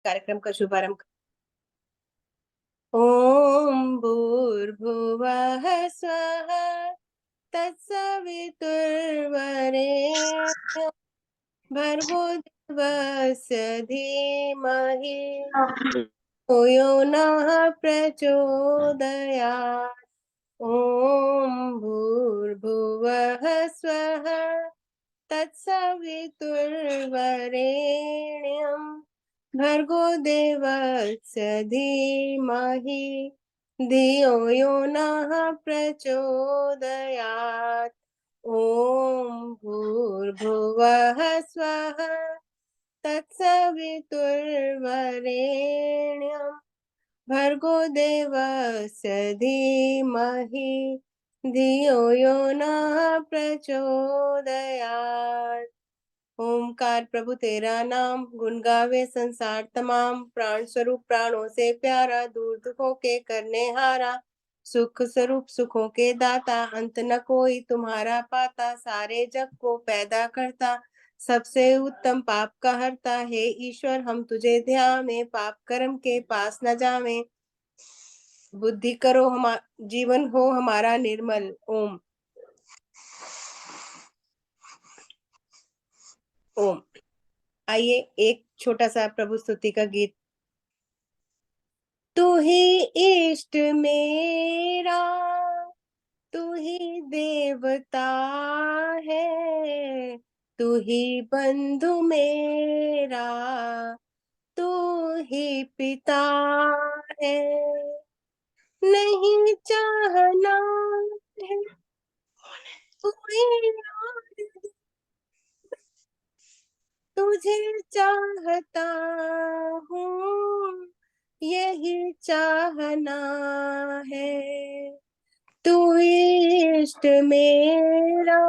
कार्यक्रम का शुभारंभ। ओम भूर्भुवः स्वः तत्सवितुर्वरेण्यं भर्गो देवस्य धीमहि धियो यो नः प्रचोदयात्। ओम भूर्भुवः स्वः तत्सवितुर्वरेण्यं भर्गो देवस्य धीमहि धियो यो नः प्रचोदयात्। ओम भूर्भुवः स्वः तत्सवितुर्वरेण्यं भर्गो देवस्य धीमहि धियो यो नः प्रचोदयात्। ओमकार प्रभु तेरा नाम, गुण गावे संसार तमाम। प्राण स्वरूप प्राणों से प्यारा, दूर दुखों के करने हारा। सुख स्वरूप सुखों के दाता, अंत न कोई तुम्हारा पाता। सारे जग को पैदा करता, सबसे उत्तम पाप का हरता। हे ईश्वर हम तुझे ध्यावे, पाप कर्म के पास न जावे। बुद्धि करो जीवन हो हमारा निर्मल। ओम ओम। आइए एक छोटा सा प्रभु स्तुति का गीत। तू ही इष्ट मेरा, तू ही देवता है, तू ही बंधु मेरा, तू ही पिता है। नहीं चाहना है कोई और, तुझे चाहता हूँ यही चाहना है। तू इष्ट मेरा,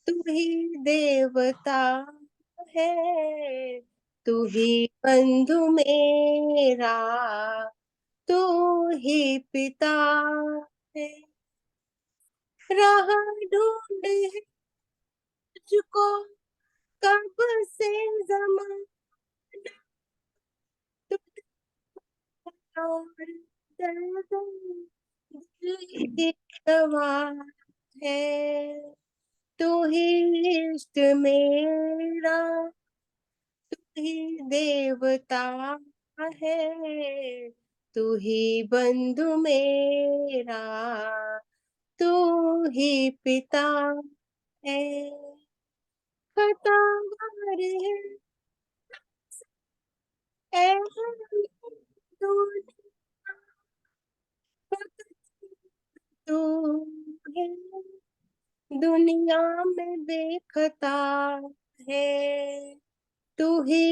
तू ही देवता है, तू ही बंधु मेरा, तू ही पिता है। राह ढूंढ है तुझको कब से जमाना, और दर्द दिल की दवा है। तू ही इष्ट मेरा, तू ही देवता है, तू ही बंधु मेरा, तू ही पिता है। खतावार है ऐ तू है, दुनिया में देखता है। तू ही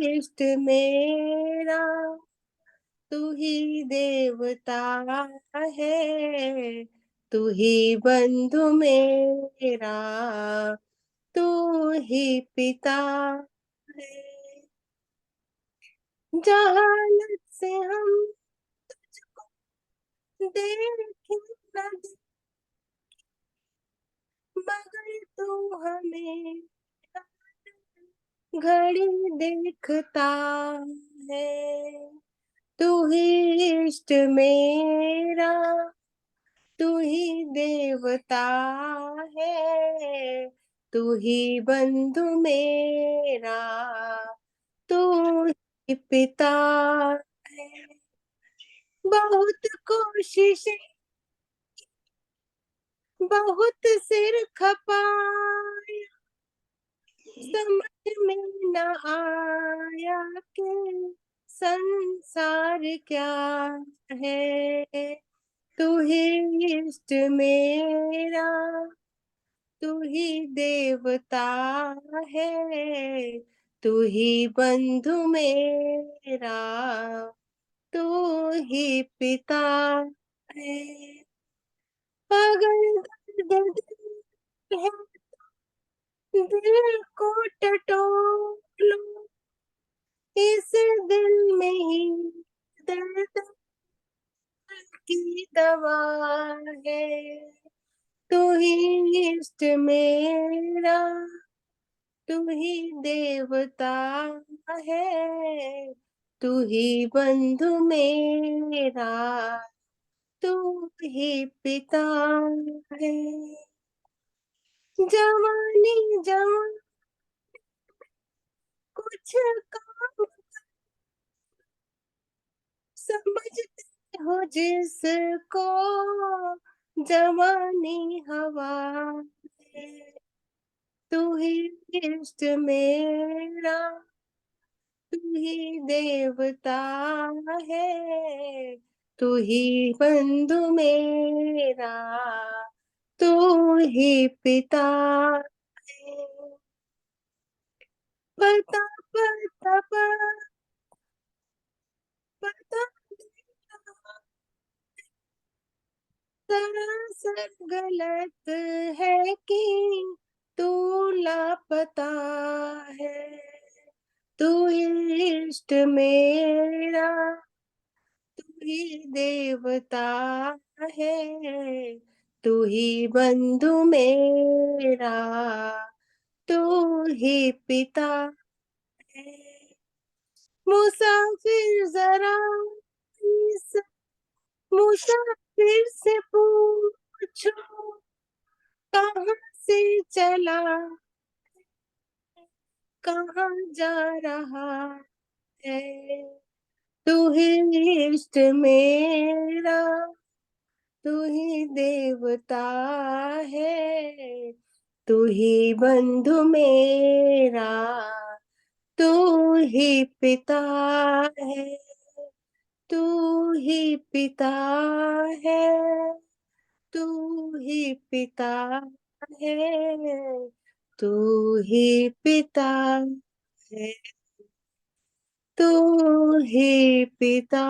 इष्ट मेरा, तू ही देवता है, तू ही बंधु मेरा, तू ही पिता है। जहानत से हम देखे न मगर तू हमें घड़ी देखता है। तू ही इष्ट मेरा, तू ही देवता है, तू ही बंधु मेरा, तू ही पिता है। बहुत कोशिशें, बहुत सिर खपाए, समझ में न आया कि संसार क्या है। तू ही इष्ट मेरा, तू ही देवता है, तू ही बंधु मेरा, तू ही पिता है। अगर दर्द है दिल को टटोलो, इस दिल में ही दर्द की दवा है। तू ही इष्ट मेरा, तू ही देवता है, तू ही बंधु मेरा, तू ही पिता है। जवानी जवान कुछ काम समझते हो जिसको, जवानी हवा है। तू ही इष्ट मेरा, तू ही देवता है। तू ही बंधु मेरा, तू ही पिता है। पता पता पता सरासर गलत है कि तू लापता है। तू ही इष्ट मेरा, तू ही देवता है। तू ही बंधु मेरा, तू ही पिता है। मुसाफिर जरा इस मुसाफिर से पूछो, कहाँ से चला, कहाँ जा रहा है। तू ही इष्ट मेरा, तू ही देवता है। तू ही बंधु मेरा, तू ही पिता है। तू ही पिता है, तू ही पिता है। तू ही पिता है, तू ही पिता।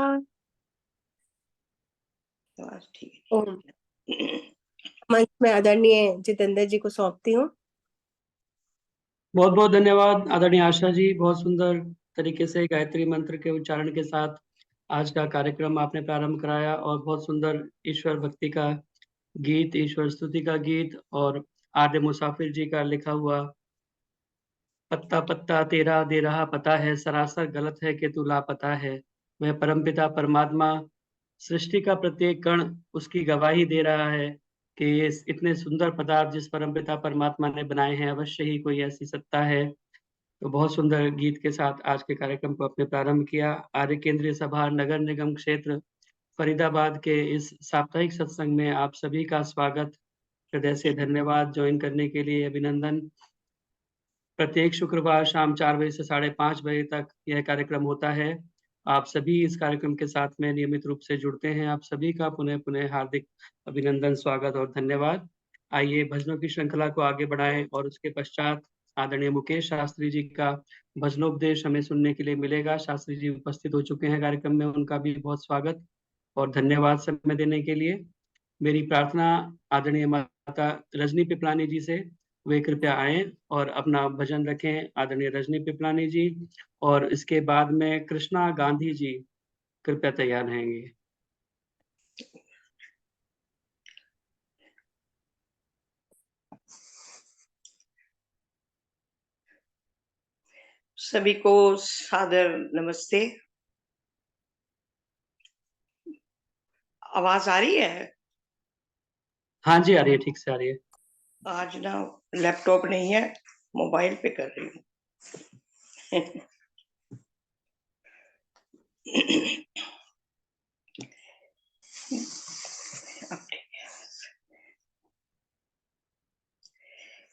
बस ठीक ओम। है। मंच में आदरणीय जितेंद्र जी को सौंपती हूँ। बहुत बहुत धन्यवाद आदरणीय आशा जी, बहुत सुंदर तरीके से गायत्री मंत्र के उच्चारण के साथ आज का कार्यक्रम आपने प्रारंभ कराया और बहुत सुंदर ईश्वर भक्ति का गीत, ईश्वर स्तुति का गीत और आर्य मुसाफिर जी का लिखा हुआ पत्ता पत्ता तेरा दे रहा पता है, सरासर गलत है कि तू लापता है। वह परमपिता परमात्मा सृष्टि का प्रत्येक कण उसकी गवाही दे रहा है कि ये इतने सुंदर पदार्थ जिस परमपिता परमात्मा ने बनाए हैं, अवश्य ही कोई ऐसी सत्ता है। तो बहुत सुंदर गीत के साथ आज के कार्यक्रम को अपने प्रारंभ किया। आर्य केंद्रीय सभा नगर निगम क्षेत्र फरीदाबाद के इस साप्ताहिक सत्संग में आप सभी का स्वागत, हृदय से धन्यवाद, ज्वाइन करने के लिए अभिनंदन। प्रत्येक शुक्रवार शाम 4 बजे से 5:30 बजे तक यह कार्यक्रम होता है। आप सभी इस कार्यक्रम के साथ में नियमित रूप से जुड़ते हैं। आप सभी का पुनः पुनः हार्दिक अभिनंदन, स्वागत और धन्यवाद। आइए भजनों की श्रृंखला को आगे बढ़ाएं और उसके पश्चात आदरणीय मुकेश शास्त्री जी का भजनोपदेश हमें सुनने के लिए मिलेगा। शास्त्री जी उपस्थित हो चुके हैं कार्यक्रम में, उनका भी बहुत स्वागत और धन्यवाद समय देने के लिए। मेरी प्रार्थना आदरणीय माता रजनी पिपलानी जी से, वे कृपया आएं और अपना भजन रखें, आदरणीय रजनी पिपलानी जी। और इसके बाद में कृष्णा गांधी जी कृपया तैयार रहेंगे। सभी को सादर नमस्ते। आवाज आ रही है? हाँ जी, आ रही है, ठीक से आ रही है। आज ना लैपटॉप नहीं है, मोबाइल पे कर रही हूँ।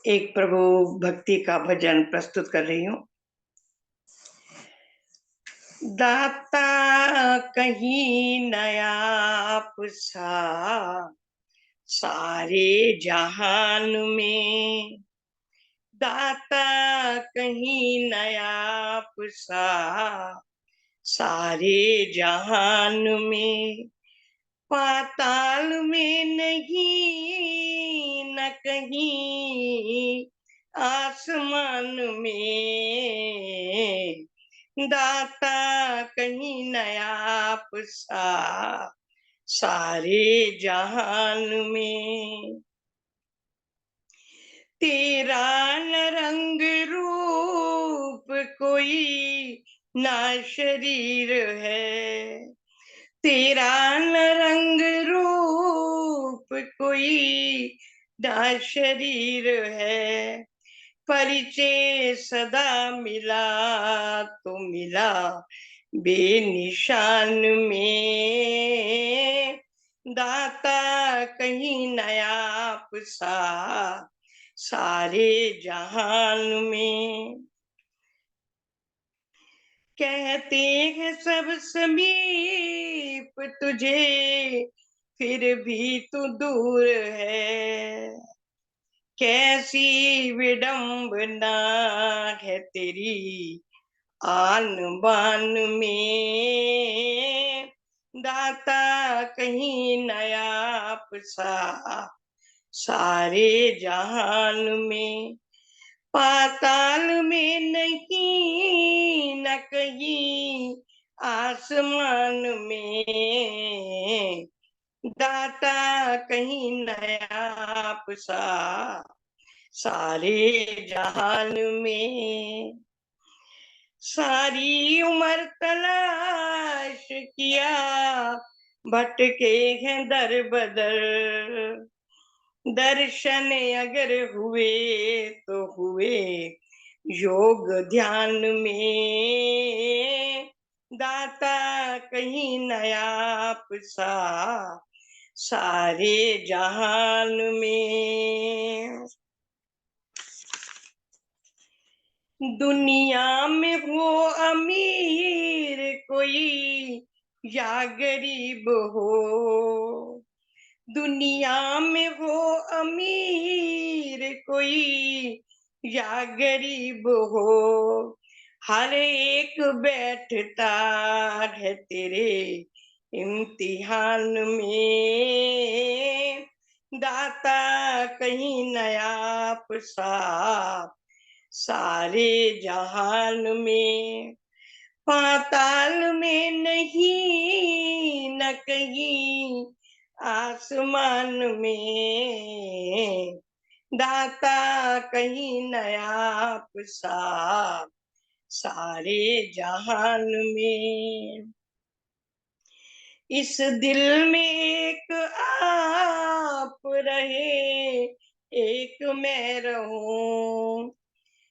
एक प्रभु भक्ति का भजन प्रस्तुत कर रही हूँ। दाता कहीं नया पुसा सारे जहान में, दाता कहीं नया पुसा सारे जहान में, पाताल में नहीं न कहीं आसमान में, दाता कहीं नया पुसा सारे जहान में। तेरा न रंग रूप कोई ना शरीर है, तेरा न रंग रूप कोई ना शरीर है, परिचय सदा मिला तो मिला बेनिशान में, दाता कहीं नायाब सा सारे जहान में। कहते हैं सब समीप तुझे, फिर भी तू दूर है, कैसी विडंबना है तेरी आन बान में, दाता कहीं नायाब सा सारे जहान में, पाताल में नहीं न कहीं आसमान में, दाता कहीं नायाब सा सारे जहान में। सारी उम्र तलाश किया, भटके हैं दर बदर, दर्शन अगर हुए तो हुए योग ध्यान में, दाता कहीं नायाब सा सारे जहान में। दुनिया में हो अमीर कोई या गरीब हो, दुनिया में हो अमीर कोई या गरीब हो, हर एक बैठता है तेरे इम्तिहान में, दाता कहीं नायाब सा सारे जहान में, पाताल में नहीं न कहीं आसमान में, दाता कहीं नायाब सा सारे जहान में। इस दिल में एक आप रहे, एक मैं रहूं,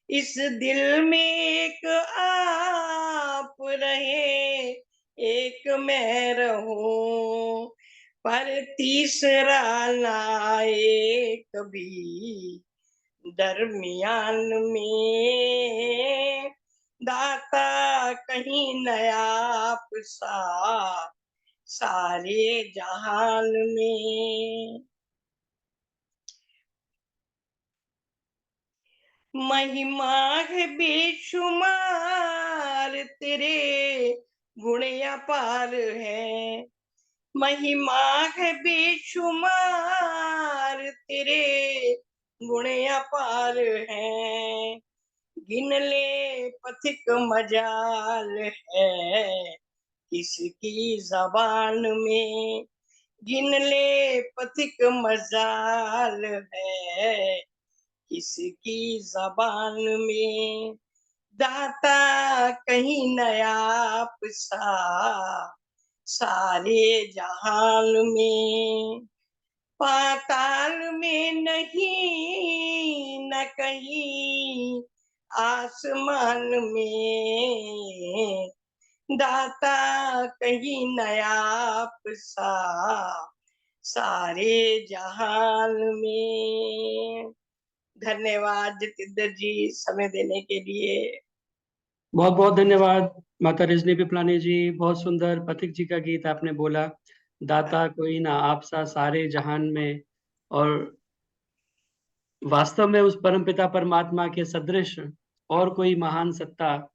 इस दिल में एक आप रहे, एक मैं रहूं, पर तीसरा ना आए कभी दरमियान में, दाता कहीं नायाब सा सारे जहान में। महिमा है बेशुमार तेरे गुण अपार है, महिमा है बेशुमार तेरे गुण अपार है, गिन ले पथिक मजाल है किसकी जबान में, गिन ले पथिक मजाल है किसकी जबान में, दाता कहीं नायाब सा सारे जहान में, पाताल में नहीं न कहीं आसमान में, दाता कहीं नायाब सा सारे जहान में। धन्यवाद जितेंद्र जी समय देने के लिए। बहुत बहुत धन्यवाद माता रजनी पिपलानी जी। बहुत सुंदर पथिक जी का गीत आपने बोला, दाता कोई ना आप सा सारे जहान में। और वास्तव में उस परमपिता परमात्मा के सदृश और कोई महान सत्ता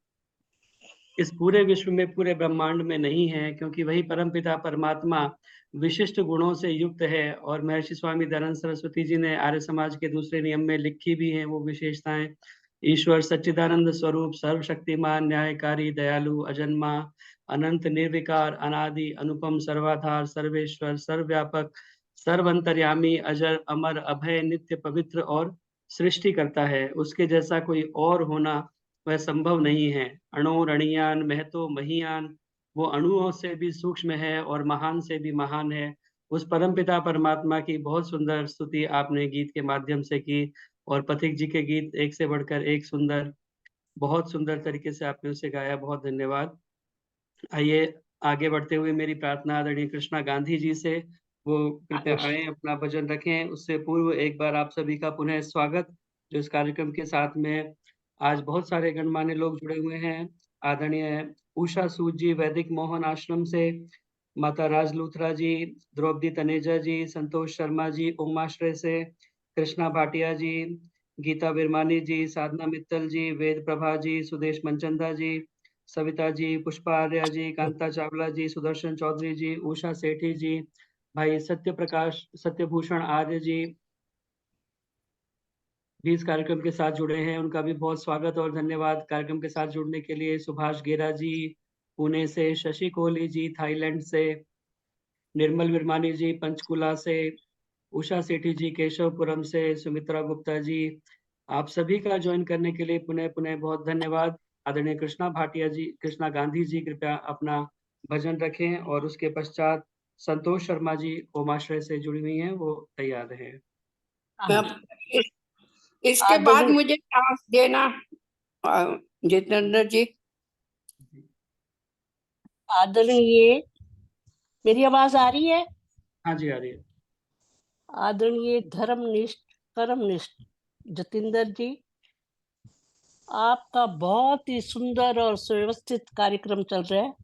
इस पूरे विश्व में, पूरे ब्रह्मांड में नहीं है, क्योंकि वही परमपिता परमात्मा विशिष्ट गुणों से युक्त है। और महर्षि स्वामी दयानंद सरस्वती जी ने आर्य समाज के दूसरे नियम में लिखी भी हैं वो विशेषताएं। ईश्वर सच्चिदानंद स्वरूप, सर्वशक्तिमान, न्यायकारी, दयालु, अजन्मा, अनंत, निर्विकार, अनादि, अनुपम, सर्वाधार, सर्वेश्वर, सर्वव्यापक, सर्वंतर्यामी, अजर, अमर, अभय, नित्य, पवित्र और सृष्टि करता है। उसके जैसा कोई और होना वह संभव नहीं है। अणु रणीयान महतो महीयान, वो अणुओं से भी सूक्ष्म है और महान से भी महान है। उस परमपिता परमात्मा की बहुत सुंदर स्तुति आपने गीत के माध्यम से की, और पथिक जी के गीत एक से बढ़कर एक सुंदर, बहुत सुंदर तरीके से आपने उसे गाया। बहुत धन्यवाद। आइए आगे बढ़ते हुए मेरी प्रार्थना आदरणीय कृष्णा गांधी जी से, वो कृपया आए अपना भजन रखें। उससे पूर्व एक बार आप सभी का पुनः स्वागत, जो इस कार्यक्रम के साथ में आज बहुत सारे गणमान्य लोग जुड़े हुए हैं। आदरणीय उषा सूद जी वैदिक मोहन आश्रम से, माता राज लूथरा जी, द्रौपदी तनेजा जी, संतोष शर्मा जी उमाश्रय से, कृष्णा भाटिया जी, गीता बिरमानी जी, साधना मित्तल जी, वेद प्रभा जी, सुदेश मनचंदा जी, सविता जी, पुष्पा आर्या जी, कांता चावला जी, सुदर्शन चौधरी जी, उषा सेठी जी, भाई सत्यभूषण आर्य जी भी इस कार्यक्रम के साथ जुड़े हैं। उनका भी बहुत स्वागत और धन्यवाद। कार्यक्रम के साथ जुड़ने के लिए सुभाष गेरा जी पुणे से, शशि कोहली जी थाईलैंड से, निर्मल विरमानी जी पंचकुला से, उषा सेठी जी केशवपुरम से, सुमित्रा गुप्ता जी, आप सभी का ज्वाइन करने के लिए पुनः पुनः बहुत धन्यवाद। आदरणीय कृष्णा गांधी जी कृपया अपना भजन रखें, और उसके पश्चात संतोष शर्मा जी ओमाश्रय से जुड़ी हुई हैं, वो तैयार रहे। इसके बाद मुझे चांस देना जितेंद्र जी। आदरणीय, मेरी आवाज आ रही है? हाँ जी, आ रही है। आदरणीय धर्मनिष्ठ कर्मनिष्ठ जतिंदर जी, आपका बहुत ही सुंदर और सुव्यवस्थित कार्यक्रम चल रहा है।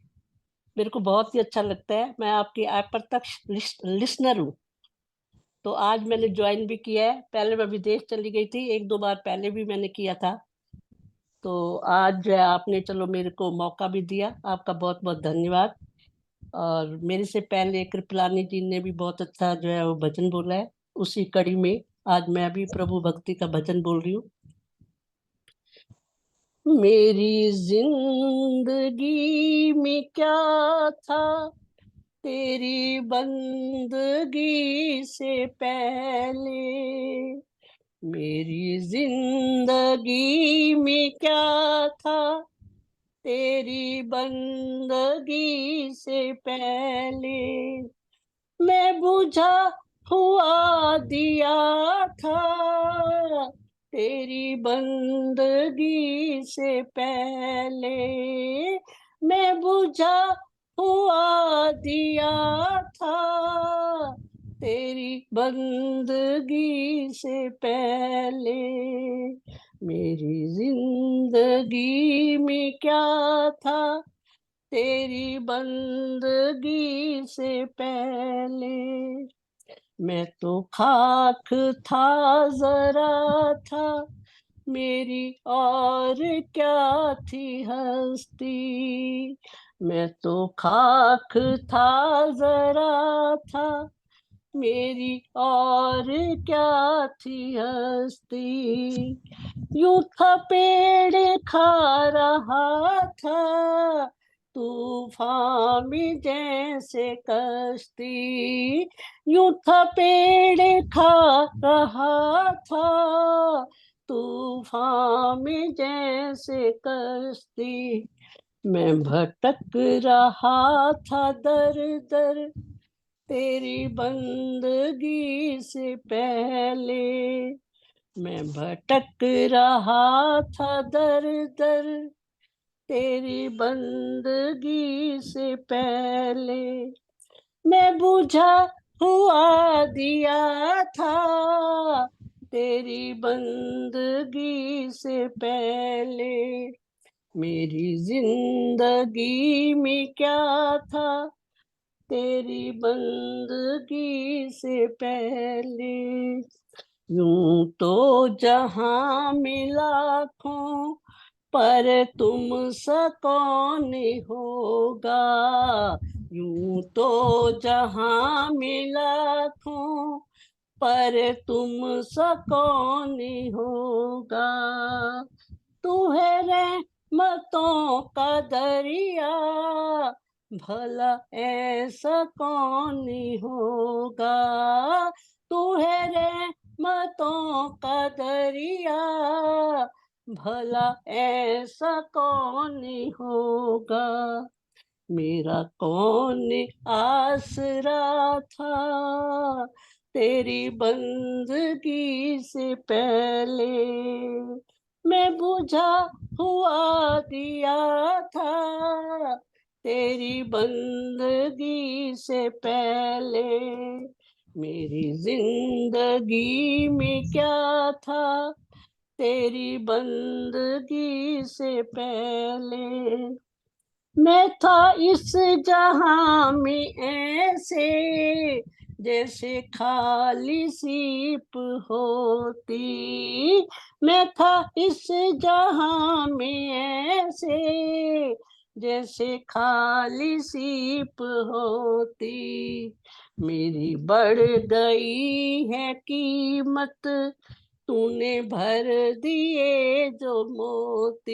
मेरे को बहुत ही अच्छा लगता है। मैं आपकी अप्रत्यक्ष लिसनर हूँ, तो आज मैंने ज्वाइन भी किया है। पहले मैं विदेश चली गई थी, 1-2 बार पहले भी मैंने किया था, तो आज जो है आपने चलो मेरे को मौका भी दिया, आपका बहुत बहुत धन्यवाद। और मेरे से पहले कृपलानी जी ने भी बहुत अच्छा जो है वो भजन बोला है। उसी कड़ी में आज मैं भी प्रभु भक्ति का भजन बोल रही हूँ। मेरी जिंदगी में क्या था तेरी बंदगी से पहले, मेरी जिंदगी में क्या था तेरी बंदगी से पहले, मैं बुझा हुआ दिया था तेरी बंदगी से पहले, मैं बुझा हुआ दिया था तेरी बंदगी से पहले, मेरी जिंदगी में क्या था तेरी बंदगी से पहले, मैं तो खाक था जरा था मेरी और क्या थी हस्ती, मैं तो खाक था जरा था मेरी और क्या थी हस्ती, यूं था पेड़ खा रहा था तूफान में जैसे कश्ती, यूं था पेड़ खा रहा था तूफान में जैसे कश्ती, मैं भटक रहा था दर दर तेरी बंदगी से पहले, मैं भटक रहा था दर दर तेरी बंदगी से पहले, मैं बुझा हुआ दिया था तेरी बंदगी से पहले, मेरी जिंदगी में क्या था तेरी बंदगी से पहले, यूं तो जहां में लाखों पर तुम सा कौन होगा, यूं तो जहां में लाखों पर तुम सा कौन होगा, तू है रहमतों का दरिया भला ऐसा कौन होगा, तू है रहमतों का दरिया भला ऐसा कौन होगा, मेरा कौन आसरा था तेरी बंदगी से पहले। मैं बुझा हुआ दिया था तेरी बंदगी से पहले। मेरी जिंदगी में क्या था तेरी बंदगी से पहले। मैं था इस जहां में ऐसे जैसे खाली सीप होती। मैं था इस जहां में ऐसे जैसे खाली सीप होती। मेरी बढ़ गई है कीमत तूने भर दिए जो मोती।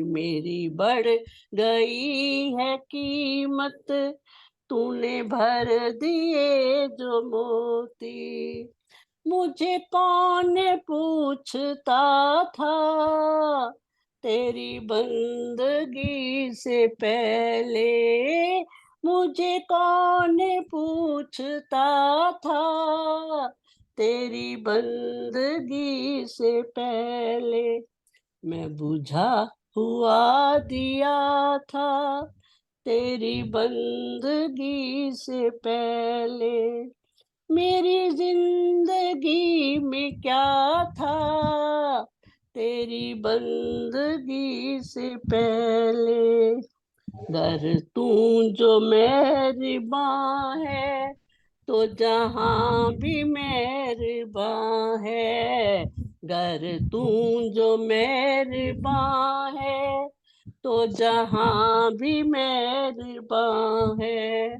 मेरी बढ़ गई है कीमत तूने भर दिए जो मोती। मुझे कौन पूछता था तेरी बंदगी से पहले। मुझे कौन पूछता था तेरी बंदगी से पहले। मैं बुझा हुआ दिया था तेरी बंदगी से पहले। मेरी जिंदगी में क्या था तेरी बंदगी से पहले। गर तू जो मेहरबान है तो जहां भी मेहरबान है। गर तू जो मेहरबान है तो जहां भी मेहरबान है।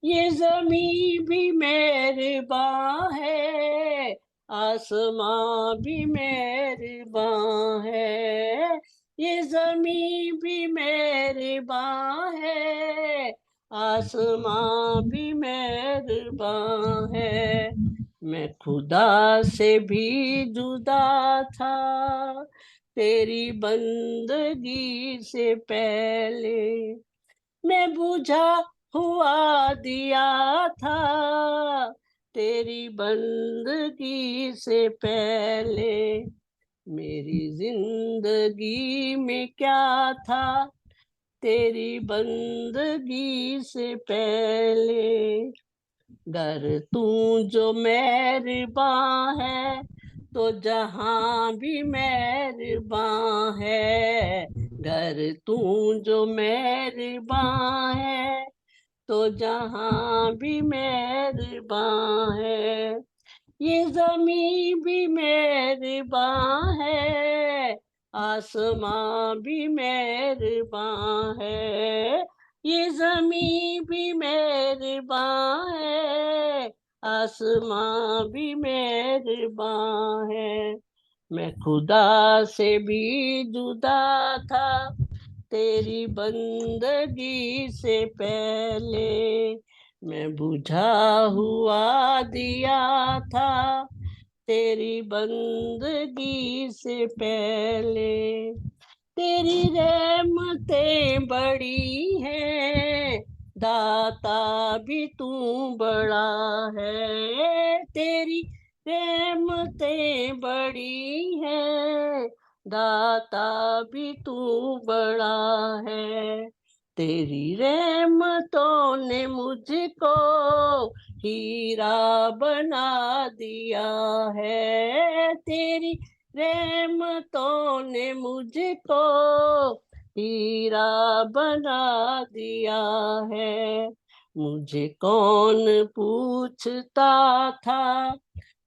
ये जमीन भी मेहरबान है, आसमां भी मेहरबान है। ये जमीन भी मेहरबान है, आसमां भी मेहरबान है। मैं खुदा से भी जुदा था तेरी बंदगी से पहले। मैं बुझा हुआ दिया था तेरी बंदगी से पहले। मेरी जिंदगी में क्या था तेरी बंदगी से पहले। गर तू जो मेहरबान है तो जहां भी मेहरबान है। गर तू जो मेहरबान है तो जहां भी मेहरबान है। ये जमीन भी मेहरबान है, आसमां भी मेहरबान है। ये जमीन भी मेहरबान है, आसमां भी मेहरबान है। मैं खुदा से भी जुदा था तेरी बंदगी से पहले। मैं बुझा हुआ दिया था तेरी बंदगी से पहले। तेरी रहमतें बड़ी हैं, दाता भी तू बड़ा है। तेरी रहमतें बड़ी हैं, दाता भी तू बड़ा है। तेरी रहमतों ने मुझको हीरा बना दिया है। तेरी रहमतों ने मुझको हीरा बना दिया है। मुझे कौन पूछता था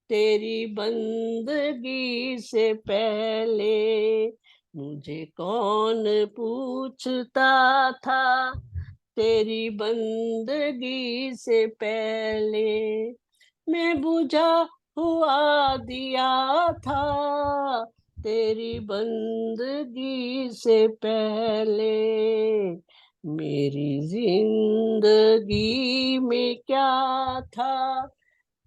तेरी बंदगी से पहले। मुझे कौन पूछता था तेरी बंदगी से पहले। मैं बुझा हुआ दिया था तेरी बंदगी से पहले। मेरी जिंदगी में क्या था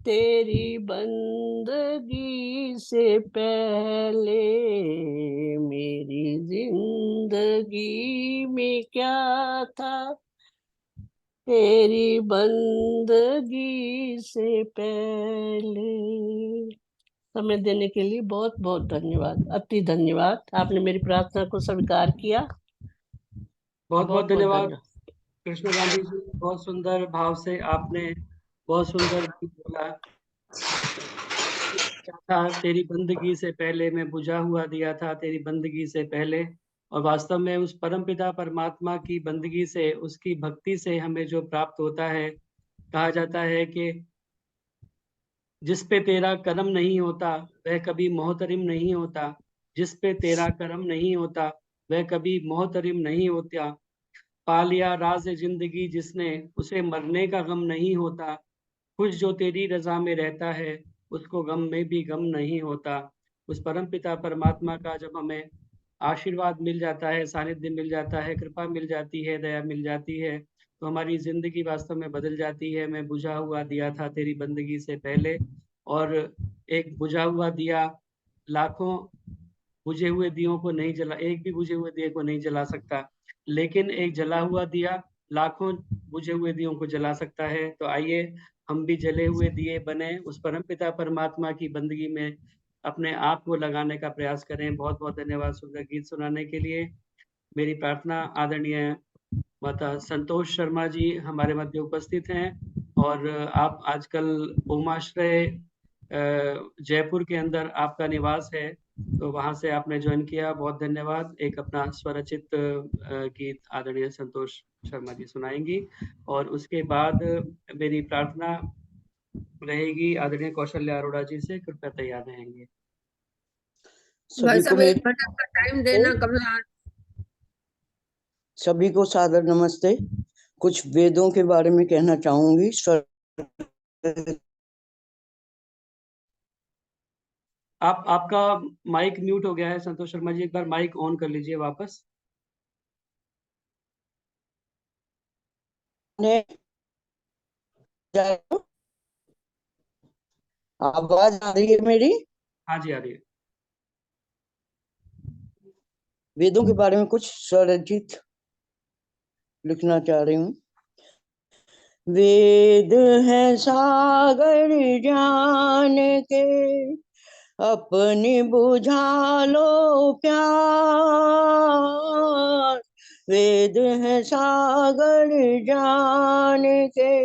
तेरी बंदगी से पहले मेरी जिंदगी में क्या था, तेरी बंदगी से पहले। समय देने के लिए बहुत बहुत धन्यवाद, अति धन्यवाद। आपने मेरी प्रार्थना को स्वीकार किया। बहुत बहुत बहुत धन्यवाद कृष्ण गांधी जी, बहुत सुंदर भाव से आपने बहुत सुंदर गीत बोला। क्या था, तेरी बंदगी से पहले मैं बुझा हुआ दिया था, तेरी बंदगी से पहले। और वास्तव में उस परमपिता परमात्मा की बंदगी से, उसकी भक्ति से हमें जो प्राप्त होता है, कहा जाता है कि जिस पे तेरा करम नहीं होता वह कभी मोहतरिम नहीं होता, जिस पे तेरा करम नहीं होता वह कभी मोहतरिम नहीं होता। पा लिया राज जिंदगी जिसने, उसे मरने का गम नहीं होता। खुश जो तेरी रजा में रहता है, उसको गम में भी गम नहीं होता। उस परमपिता परमात्मा का जब हमें आशीर्वाद मिल जाता है, सानिध्य मिल जाता है, कृपा मिल जाती है, दया मिल जाती है, तो हमारी जिंदगी वास्तव में बदल जाती है। मैं बुझा हुआ दिया था तेरी बंदगी से पहले, और एक बुझा हुआ दिया लाखों बुझे हुए दियों को नहीं जला, एक भी बुझे हुए दिए को नहीं जला सकता, लेकिन एक जला हुआ दिया लाखों बुझे हुए दियों को जला सकता है। तो आइए हम भी जले हुए दिए बने, उस परमपिता परमात्मा की बंदगी में अपने आप को लगाने का प्रयास करें। बहुत बहुत धन्यवाद सुंदर गीत सुनाने के लिए। मेरी प्रार्थना आदरणीय माता संतोष शर्मा जी हमारे मध्य उपस्थित हैं, और आप आजकल ओमाश्रय जयपुर के अंदर आपका निवास है, तो वहां से आपने ज्वाइन किया, बहुत धन्यवाद। एक अपना स्वरचित गीत आदरणीय संतोष शर्मा जी सुनाएंगी, और उसके बाद मेरी प्रार्थना रहेगी आदरणीय कौशल्या अरोड़ा जी से, कृपया तैयार रहेंगे। सभी भाई को साहब, मेरी 1 मिनट का टाइम देना। कमला, सभी को सादर नमस्ते। कुछ वेदों के बारे में कहना चाहूंगी। आपका माइक म्यूट हो गया है संतोष शर्मा जी, एक बार माइक ऑन कर लीजिए वापस। आवाज आ रही है मेरी? हाँ जी, आ रही है। वेदों के बारे में कुछ स्वरचित लिखना चाह रही हूँ। वेद है सागर जान के, अपनी बुझा लो प्यार। वेद है सागर जान के,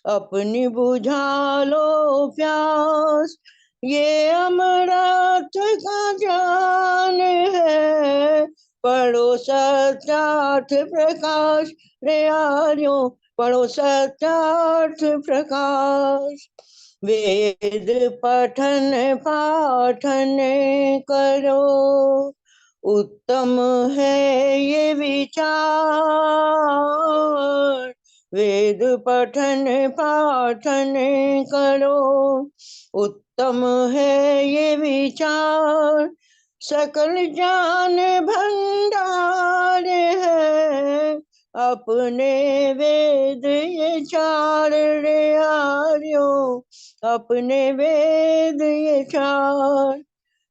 अपनी बुझा लो प्यास। ये अमृत का जान है, पढ़ो सत्यार्थ प्रकाश। रे आर्यों पढ़ो सत्यार्थ प्रकाश। वेद पठन पाठन करो, उत्तम है ये विचार। वेद पठन पाठन करो, उत्तम है ये विचार। सकल ज्ञान भंडार है, अपने वेद ये चार। रे आर्यों अपने वेद ये चार।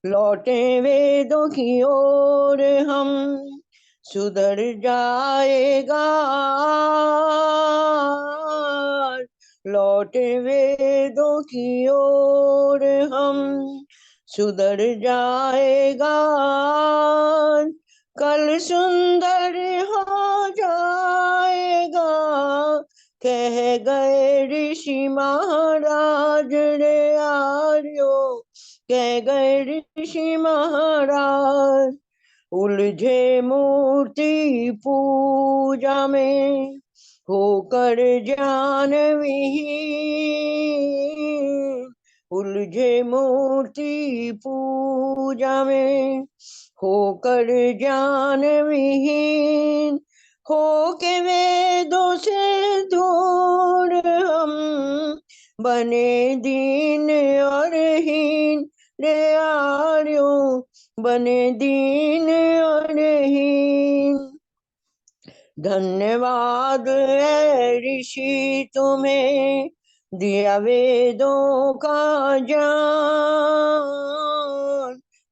लौटे वेदों की ओर हम, सुधर जाएगा। लौटे वेदों की ओर हम, सुधर जाएगा। कल सुंदर हो जाएगा, कह गए ऋषि महाराज। रे आर्यों कह गए ऋषि महाराज। उलझे मूर्ति पूजा में, होकर ज्ञान विहीन। उलझे मूर्ति पूजा में, होकर ज्ञान विहीन। होके वेदों से दूर हम, बने दीन और हीन। रे आर्यों बने दीन और हीन। धन्यवाद है ऋषि तुम्हें, दिया वेदों का ज्ञान।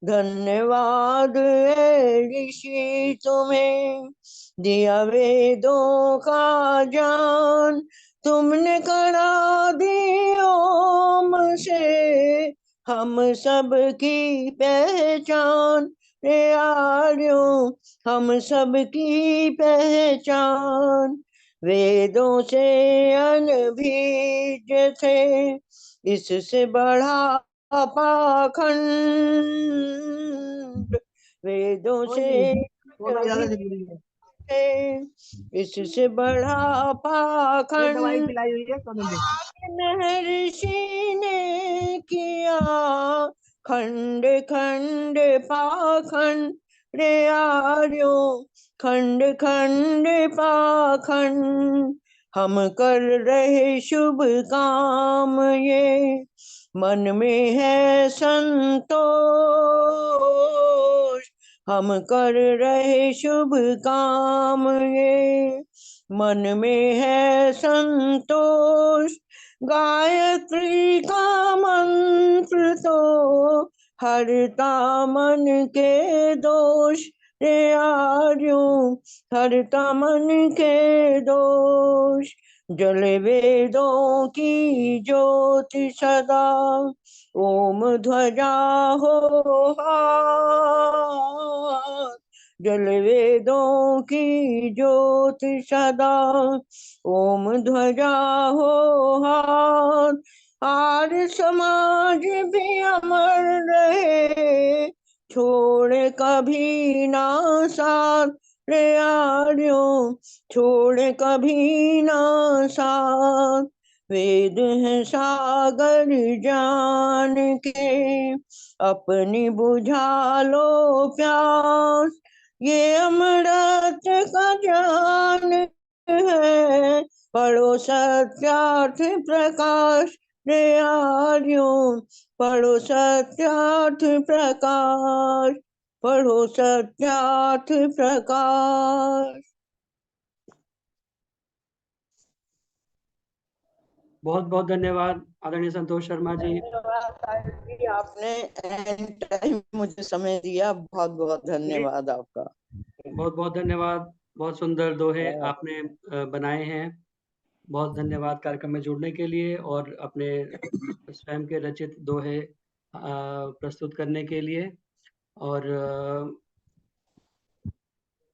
धन्यवाद है ऋषि तुम्हें, दिया वेदों का ज्ञान। तुमने करा दी ओम से हम सब की पहचान। रे आर्यों हम सब की पहचान। वेदों से अनभिज थे, इससे बढ़ा पाखंड। वेदों से अनभिज थे, इससे बढ़ा पाखंड। महर्षि ने किया खंड खंड पाखंड। रे आर्यों खंड खंड पाखंड। हम कर रहे शुभ काम ये, मन में है संतोष। हम कर रहे शुभ काम ये, मन में है संतोष। गायत्री का मंत्र तो हरता मन के दोष। रे आर्यों हरता मन के दोष। जले वेदों की ज्योति सदा, ओम ध्वजा हो हाथ। जल वेदों की ज्योति सदा, ओम ध्वजा हो हाथ। आर्य समाज भी अमर रहे, छोड़े कभी ना साथ। रे आर्यों छोड़े कभी ना साथ। वेद है सागर जान के, अपनी बुझा लो प्यास। ये अमृत का ज्ञान है, पढ़ो सत्यार्थ प्रकाश। रे आर्यों पढ़ो सत्यार्थ प्रकाश, पढ़ो सत्यार्थ प्रकाश। बहुत बहुत धन्यवाद आदरणीय संतोष शर्मा जी। धन्यवाद साहिब जी, आपने एंड टाइम मुझे समय दिया। बहुत बहुत धन्यवाद आपका। बहुत बहुत धन्यवाद। बहुत सुंदर दोहे आपने बनाए हैं। बहुत धन्यवाद कार्यक्रम में जुड़ने के लिए और अपने स्वयं के रचित दोहे प्रस्तुत करने के लिए। और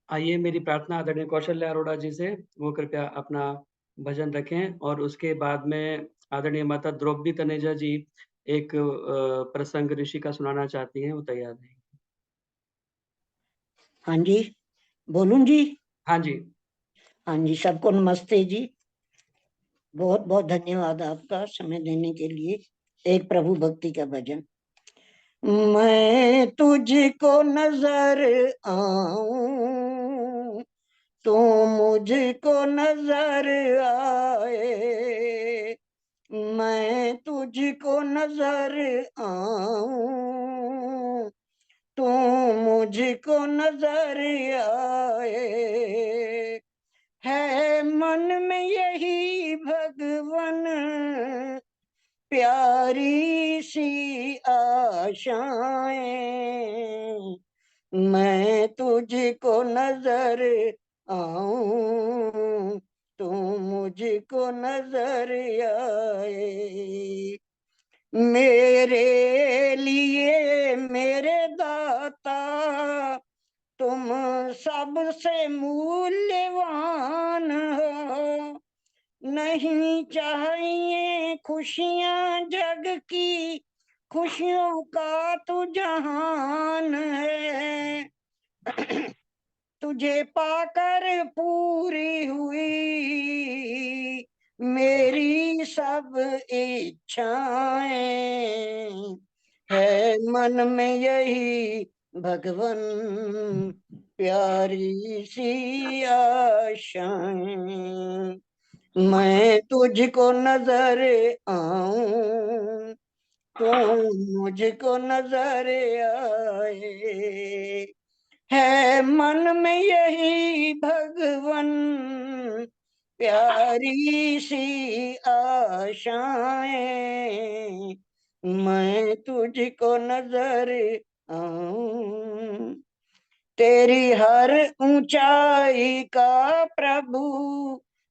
आइए मेरी प्रार्थना आदरणीय कौशल्य अरोड़ा जी से, वो कृपया अपना भजन रखें और उसके बाद में आदरणीय माता द्रौपदी तनेजा जी एक प्रसंग ऋषि का सुनाना चाहती हैं, वो तैयार नहीं। हाँ जी, बोलूं जी? हाँ जी। हाँ जी, सबको नमस्ते जी। बहुत बहुत धन्यवाद आपका समय देने के लिए। एक प्रभु भक्ति का भजन। मैं तुझको नजर आऊं, तू मुझको नजर आए। मैं तुझको नजर आऊं, तू मुझको नजर आए। है मन में यही भगवन प्यारी सी आशाएं। मैं तुझको नजर आऊं, तू मुझको नजर आए। मेरे लिए मेरे दाता तुम सबसे मूल्यवान हो। नहीं चाहिए खुशियां जग की, खुशियों का तू जहान है। तुझे पाकर पूरी हुई मेरी सब इच्छाएं। है मन में यही भगवन प्यारी सी आशाएं। मैं तुझको नजर आऊं, तू मुझको नजर आए। है मन में यही भगवन प्यारी सी आशाएं, मैं तुझको नजर आऊं। तेरी हर ऊंचाई का प्रभु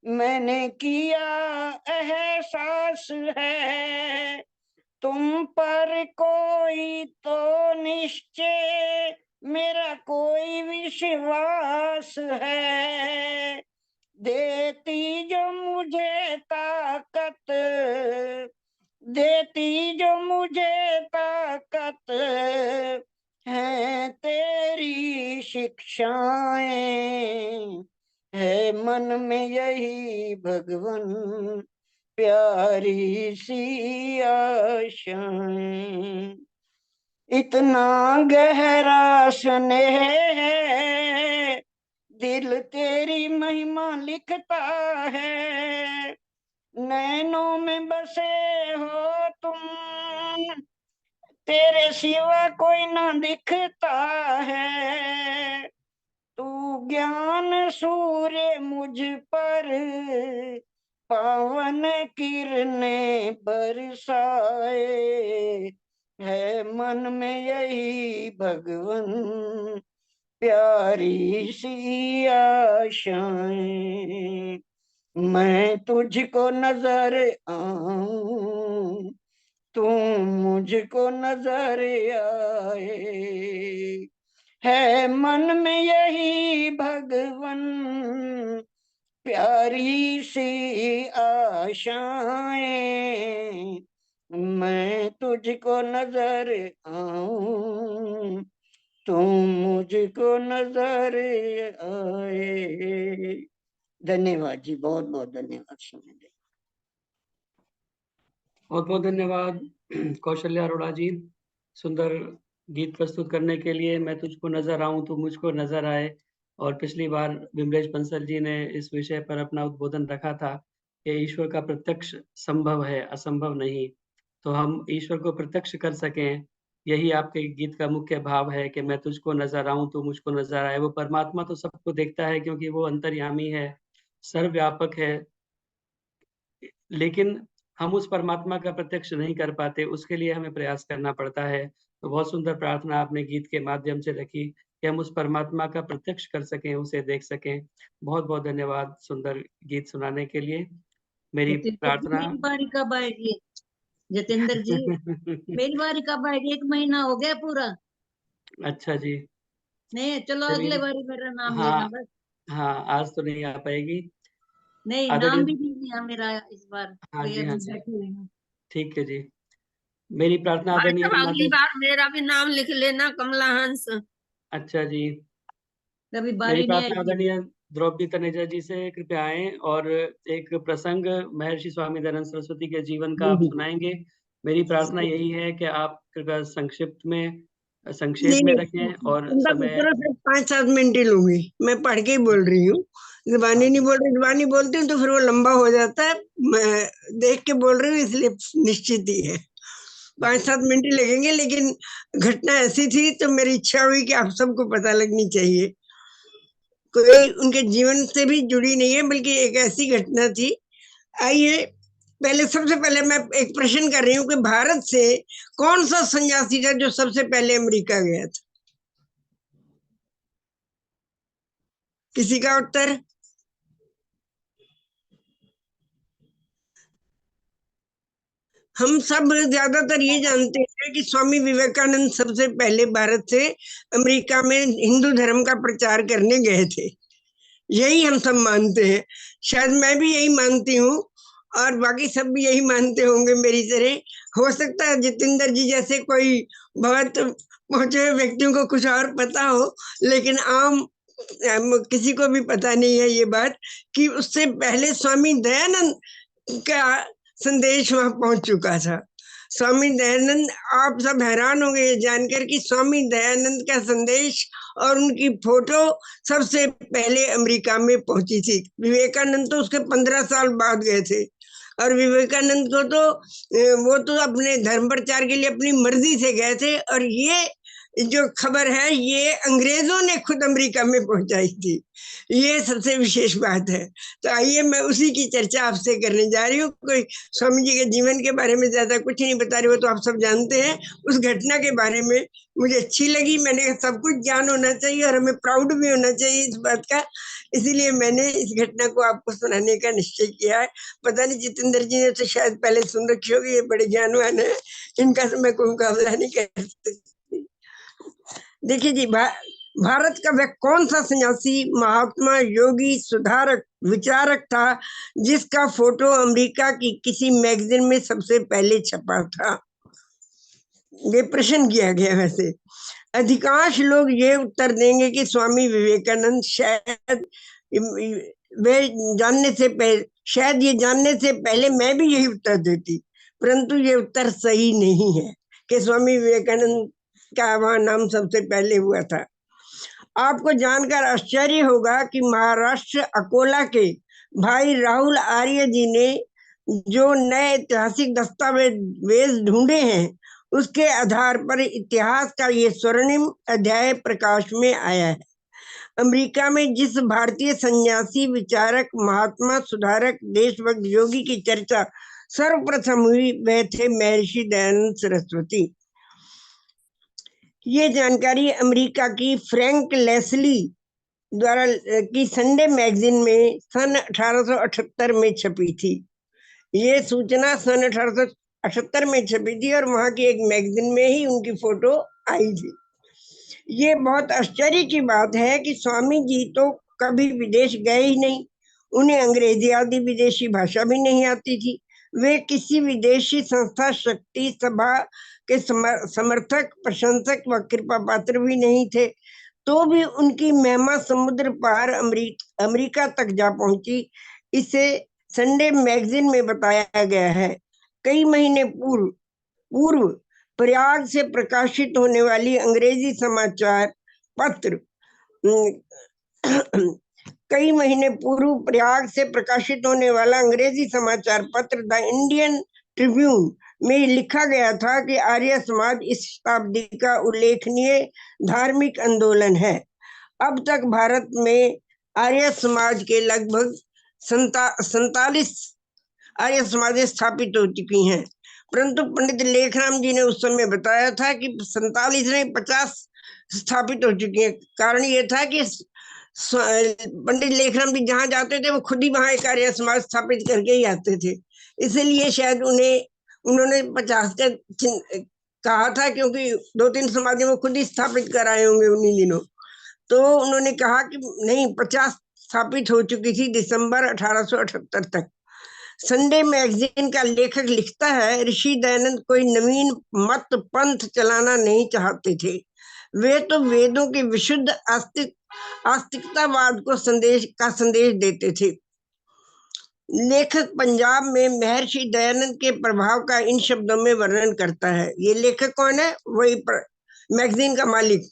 मैंने किया एहसास है, तुम पर कोई तो निश्चय मेरा कोई विश्वास है। देती जो मुझे ताकत, देती जो मुझे ताकत है तेरी शिक्षाएं, है मन में यही भगवन प्यारी सी आशाएं। इतना गहरा स्नेह है, दिल तेरी महिमा लिखता है। नैनों में बसे हो तुम, तेरे सिवा कोई ना दिखता है। तू ज्ञान सूर्य मुझ पर पावन किरणें बरसाए, है मन में यही भगवन प्यारी सी आशाएं। मैं तुझको नजर आऊं, तू मुझको नजर आए, है मन में यही भगवन प्यारी सी आशाएं। मैं तुझको नजर आऊं, तुम मुझको नजर आए। धन्यवाद जी, बहुत बहुत धन्यवाद समय देने। बहुत बहुत धन्यवाद कौशल्या अरोड़ा जी, सुंदर गीत प्रस्तुत करने के लिए। मैं तुझको नजर आऊं तू मुझको नजर आए। और पिछली बार विमलेश बंसल जी ने इस विषय पर अपना उद्बोधन रखा था कि ईश्वर का प्रत्यक्ष संभव है, असंभव नहीं। तो हम ईश्वर को प्रत्यक्ष कर सकें, यही आपके गीत का मुख्य भाव है कि मैं तुझको नजर आऊं तू मुझको नजर आए। वो परमात्मा तो सबको देखता है क्योंकि वो अंतर्यामी है, सर्वव्यापक है, लेकिन हम उस परमात्मा का प्रत्यक्ष नहीं कर पाते, उसके लिए हमें प्रयास करना पड़ता है। तो बहुत सुंदर प्रार्थना आपने गीत के माध्यम से रखी कि हम उस परमात्मा का प्रत्यक्ष कर सकें, उसे देख सकें। बहुत बहुत धन्यवाद सुंदर गीत सुनाने के लिए। मेरी प्रार्थना मेरी बारी कब आएगी जतेंद्र जी? मेरी बारी कब आएगी? 1 महीना हो गया पूरा। अच्छा जी, नहीं चलो चलिए। अगले बारी मेरा नाम हाँ लेना बस। हाँ, आज तो नहीं आ पाएगी। नहीं आदरणीय, नाम भी नहीं लिया मेरा इस बार। हाँ वे जी, हाँ अभी जी, बैठे हुए हैं। ठीक है जी। मेरी प्रार्थना भाई आदरणीय साहब अगली माता। बार मेरा भी नाम लिख लेना, कमला हंस। अच्छा जी, कभी मेरी बारी नहीं प्रार्थना आएगी। आदरणीय द्रौपदी तनेजा जी से कृपया आए और एक प्रसंग महर्षि स्वामी दयानंद सरस्वती के जीवन का आप सुनाएंगे। मेरी प्रार्थना यही है कि आप कृपया संक्षेप नहीं में नहीं, रखें और चिंता मत समय। करो, सिर्फ 5-7 मिनट ही लूंगी। मैं पढ़ के ही बोल रही हूँ, जुबानी हाँ नहीं जी, बोल रही। जुबानी बोलती हूँ तो फिर वो लंबा हो जाता है। मैं देख के बोल रही हूँ इसलिए निश्चित ही है 5-7 मिनट ही लगेंगे। लेकिन घटना ऐसी थी तो मेरी इच्छा हुई कि आप सबको पता लगनी चाहिए। कोई उनके जीवन से भी जुड़ी नहीं है, बल्कि एक ऐसी घटना थी। आइए, पहले सबसे पहले मैं एक प्रश्न कर रही हूँ कि भारत से कौन सा सन्यासी था जो सबसे पहले अमेरिका गया था? किसी का उत्तर? हम सब ज्यादातर ये जानते हैं कि स्वामी विवेकानंद सबसे पहले भारत से अमेरिका में हिंदू धर्म का प्रचार करने गए थे। यही हम सब मानते हैं। शायद मैं भी यही मानती हूँ और बाकी सब भी यही मानते होंगे मेरी तरह। हो सकता है जितेंद्र जी जैसे कोई बहुत पहुंचे हुए व्यक्तियों को कुछ और पता हो, लेकिन आम किसी को भी पता नहीं है ये बात कि उससे पहले स्वामी दयानंद का संदेश वहां पहुंच चुका था। स्वामी दयानंद, आप सब हैरान होंगे ये जानकर कि स्वामी दयानंद का संदेश और उनकी फोटो सबसे पहले अमेरिका में पहुंची थी। विवेकानंद तो उसके 15 साल बाद गए थे और विवेकानंद को तो वो तो अपने धर्म प्रचार के लिए अपनी मर्जी से गए थे। और ये जो खबर है ये अंग्रेजों ने खुद अमेरिका में पहुंचाई थी, ये सबसे विशेष बात है। तो आइए मैं उसी की चर्चा आपसे करने जा रही हूँ। कोई स्वामी जी के जीवन के बारे में ज्यादा कुछ नहीं बता रही, वो तो आप सब जानते हैं। उस घटना के बारे में मुझे अच्छी लगी, मैंने सब कुछ ज्ञान होना चाहिए और हमें प्राउड भी होना चाहिए इस बात का, इसीलिए मैंने इस घटना को आपको सुनाने का निश्चय किया है। पता नहीं जितेंद्र जी ने तो शायद पहले सुन रखी होगी, ये बड़े ज्ञानवान है, इनका तो मैं कोई मुकाबला नहीं कर सकती। देखिए जी, भारत का वह कौन सा सन्यासी, महात्मा, योगी, सुधारक, विचारक था जिसका फोटो अमेरिका की किसी मैगजीन में सबसे पहले छपा था? ये प्रश्न किया गया। वैसे अधिकांश लोग ये उत्तर देंगे कि स्वामी विवेकानंद। शायद वे जानने से पहले, शायद ये जानने से पहले मैं भी यही उत्तर देती, परंतु ये उत्तर सही नहीं है कि स्वामी विवेकानंद का वहां नाम सबसे पहले हुआ था। आपको जानकर आश्चर्य होगा कि महाराष्ट्र अकोला के भाई राहुल आर्य जी ने जो नए ऐतिहासिक दस्तावेज ढूंढे हैं, उसके आधार पर इतिहास का ये स्वर्णिम अध्याय प्रकाश में आया है। अमेरिका में जिस भारतीय सन्यासी, विचारक, महात्मा, सुधारक, देशभक्त, योगी की चर्चा सर्वप्रथम हुई, वह थे महर्षि दयानंद सरस्वती। ये जानकारी अमेरिका की फ्रैंक लेस्ली द्वारा की संडे मैगजीन में सन 1878 में छपी थी। ये सूचना सन 1878 में छपी थी और वहां की एक मैगजीन में ही उनकी फोटो आई थी। ये बहुत आश्चर्य की बात है कि स्वामी जी तो कभी विदेश गए ही नहीं, उन्हें अंग्रेजी आदि विदेशी भाषा भी नहीं आती थी, वे किसी विदेशी संस्था, शक्ति सभा के समर्थक, प्रशंसक व कृपा पात्र भी नहीं थे, तो भी उनकी महिमा समुद्र पार अमेरिका तक जा पहुंची। इसे संडे मैगजीन में बताया गया है। कई महीने पूर्व प्रयाग से प्रकाशित होने वाली अंग्रेजी समाचार पत्र कई महीने पूर्व प्रयाग से प्रकाशित होने वाला अंग्रेजी समाचार पत्र द इंडियन ट्रिब्यून में लिखा गया था कि आर्य समाज इस शताब्दी का उल्लेखनीय धार्मिक आंदोलन है। अब तक भारत में आर्य समाज के लगभग 47 आर्य समाज स्थापित हो चुकी हैं, परंतु पंडित लेखराम जी ने उस समय बताया था कि 47 नहीं 50 स्थापित हो चुकी है। कारण ये था कि पंडित लेखराम जी जहाँ जाते थे वो खुद ही वहां एक आर्य समाज स्थापित करके ही आते थे, इसलिए शायद उन्होंने 50 का कहा था, क्योंकि 2-3 समाज वो खुद ही स्थापित कराए होंगे उन्हीं दिनों। तो उन्होंने कहा कि नहीं, 50 स्थापित हो चुकी थी दिसंबर 1878 तक। संडे मैगजीन का लेखक लिखता है, ऋषि दयानंद कोई नवीन मत पंथ चलाना नहीं चाहते थे, वे तो वेदों के विशुद्ध आस्तिकतावाद को संदेश देते थे। लेखक पंजाब में महर्षि दयानंद के प्रभाव का इन शब्दों में वर्णन करता है। ये लेखक कौन है? वही मैगजीन का मालिक,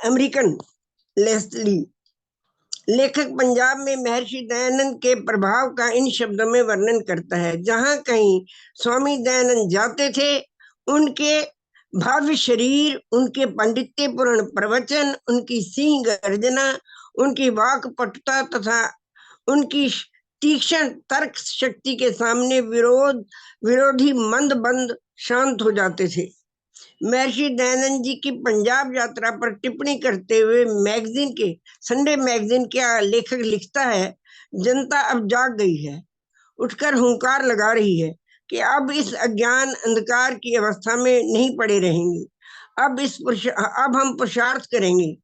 अमेरिकन लेस्ली। लेखक पंजाब में महर्षि दयानंद के प्रभाव का इन शब्दों में वर्णन करता है, जहां कहीं स्वामी दयानंद जाते थे, उनके भव्य शरीर, उनके पांडित्यपूर्ण प्रवचन, उनकी सिंह गर्जना, उनकी वाक पटुता तथा उनकी तीक्ष्ण तर्क शक्ति के सामने विरोधी मंद शांत हो जाते थे। महर्षि दयानंद जी की पंजाब यात्रा पर टिप्पणी करते हुए संडे मैगजीन का लेखक लिखता है, जनता अब जाग गई है, उठकर हुंकार लगा रही है कि अब इस अज्ञान अंधकार की अवस्था में नहीं पड़े रहेंगे। अब हम पुरुषार्थ करेंगे,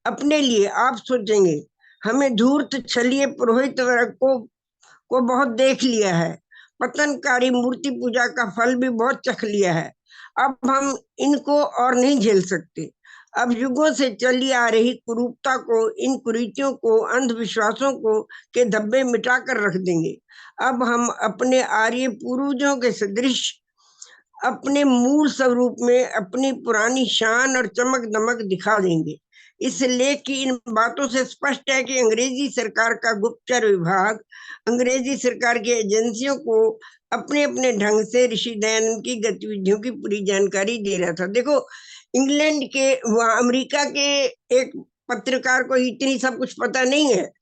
अपने लिए आप सोचेंगे। हमें धूर्त छलिए पुरोहित वर्ग को बहुत देख लिया है, पतनकारी मूर्ति पूजा का फल भी बहुत चख लिया है। अब हम इनको और नहीं झेल सकते। अब युगों से चली आ रही कुरूपता को, इन कुरीतियों को, अंधविश्वासों को के धब्बे मिटाकर रख देंगे। अब हम अपने आर्य पूर्वजों के सदृश अपने मूल स्वरूप में अपनी पुरानी शान और चमक दमक दिखा देंगे। इस लेख की इन बातों से स्पष्ट है कि अंग्रेजी सरकार का गुप्तचर विभाग अंग्रेजी सरकार की एजेंसियों को अपने अपने ढंग से ऋषि दयानंद की गतिविधियों की पूरी जानकारी दे रहा था। देखो, इंग्लैंड के वहाँ अमेरिका के एक पत्रकार को इतनी सब कुछ पता नहीं है।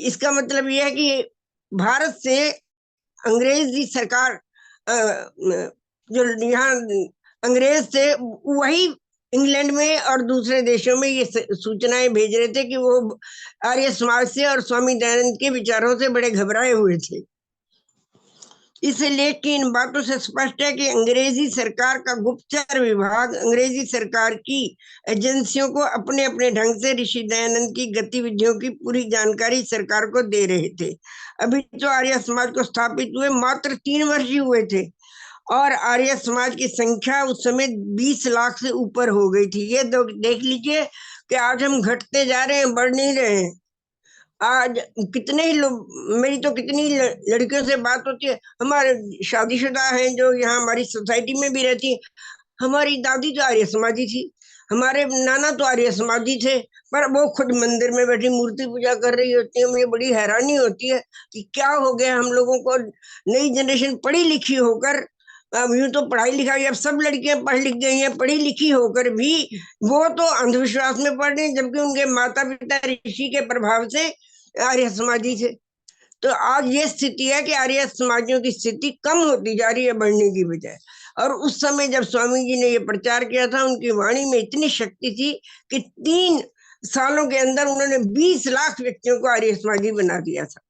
इसका मतलब यह है कि भारत से अंग्रेजी सरकार जो यहाँ अंग्रेज थे वही इंग्लैंड में और दूसरे देशों में ये सूचनाएं भेज रहे थे कि वो आर्य समाज से और स्वामी दयानंद के विचारों से बड़े घबराए हुए थे। इस लेख की इन बातों से स्पष्ट है कि अंग्रेजी सरकार का गुप्तचर विभाग अंग्रेजी सरकार की एजेंसियों को अपने अपने ढंग से ऋषि दयानंद की गतिविधियों की पूरी जानकारी सरकार को दे रहे थे। अभी तो आर्य समाज को स्थापित हुए मात्र 3 वर्ष ही हुए थे और आर्य समाज की संख्या उस समय 20 लाख से ऊपर हो गई थी। ये देख लीजिए कि आज हम घटते जा रहे हैं, बढ़ नहीं रहे हैं। आज कितने ही लोग, मेरी तो कितनी लड़कियों से बात होती है, हमारे शादीशुदा हैं जो यहाँ हमारी सोसाइटी में भी रहती है। हमारी दादी तो आर्य समाजी थी, हमारे नाना तो आर्य समाजी थे, पर वो खुद मंदिर में बैठी मूर्ति पूजा कर रही होती है। मुझे बड़ी हैरानी होती है कि क्या हो गया हम लोगों को। नई जनरेशन पढ़ी लिखी होकर, अब यूं तो पढ़ाई लिखाई, अब सब लड़कियां पढ़ लिख गई हैं, पढ़ी लिखी होकर भी वो तो अंधविश्वास में पड़ रही, जबकि उनके माता पिता ऋषि के प्रभाव से आर्य समाजी थे। तो आज ये स्थिति है कि आर्य समाजियों की स्थिति कम होती जा रही है बढ़ने की बजाय। और उस समय जब स्वामी जी ने ये प्रचार किया था, उनकी वाणी में इतनी शक्ति थी कि 3 सालों के अंदर उन्होंने 20 लाख व्यक्तियों को आर्य समाजी बना दिया था।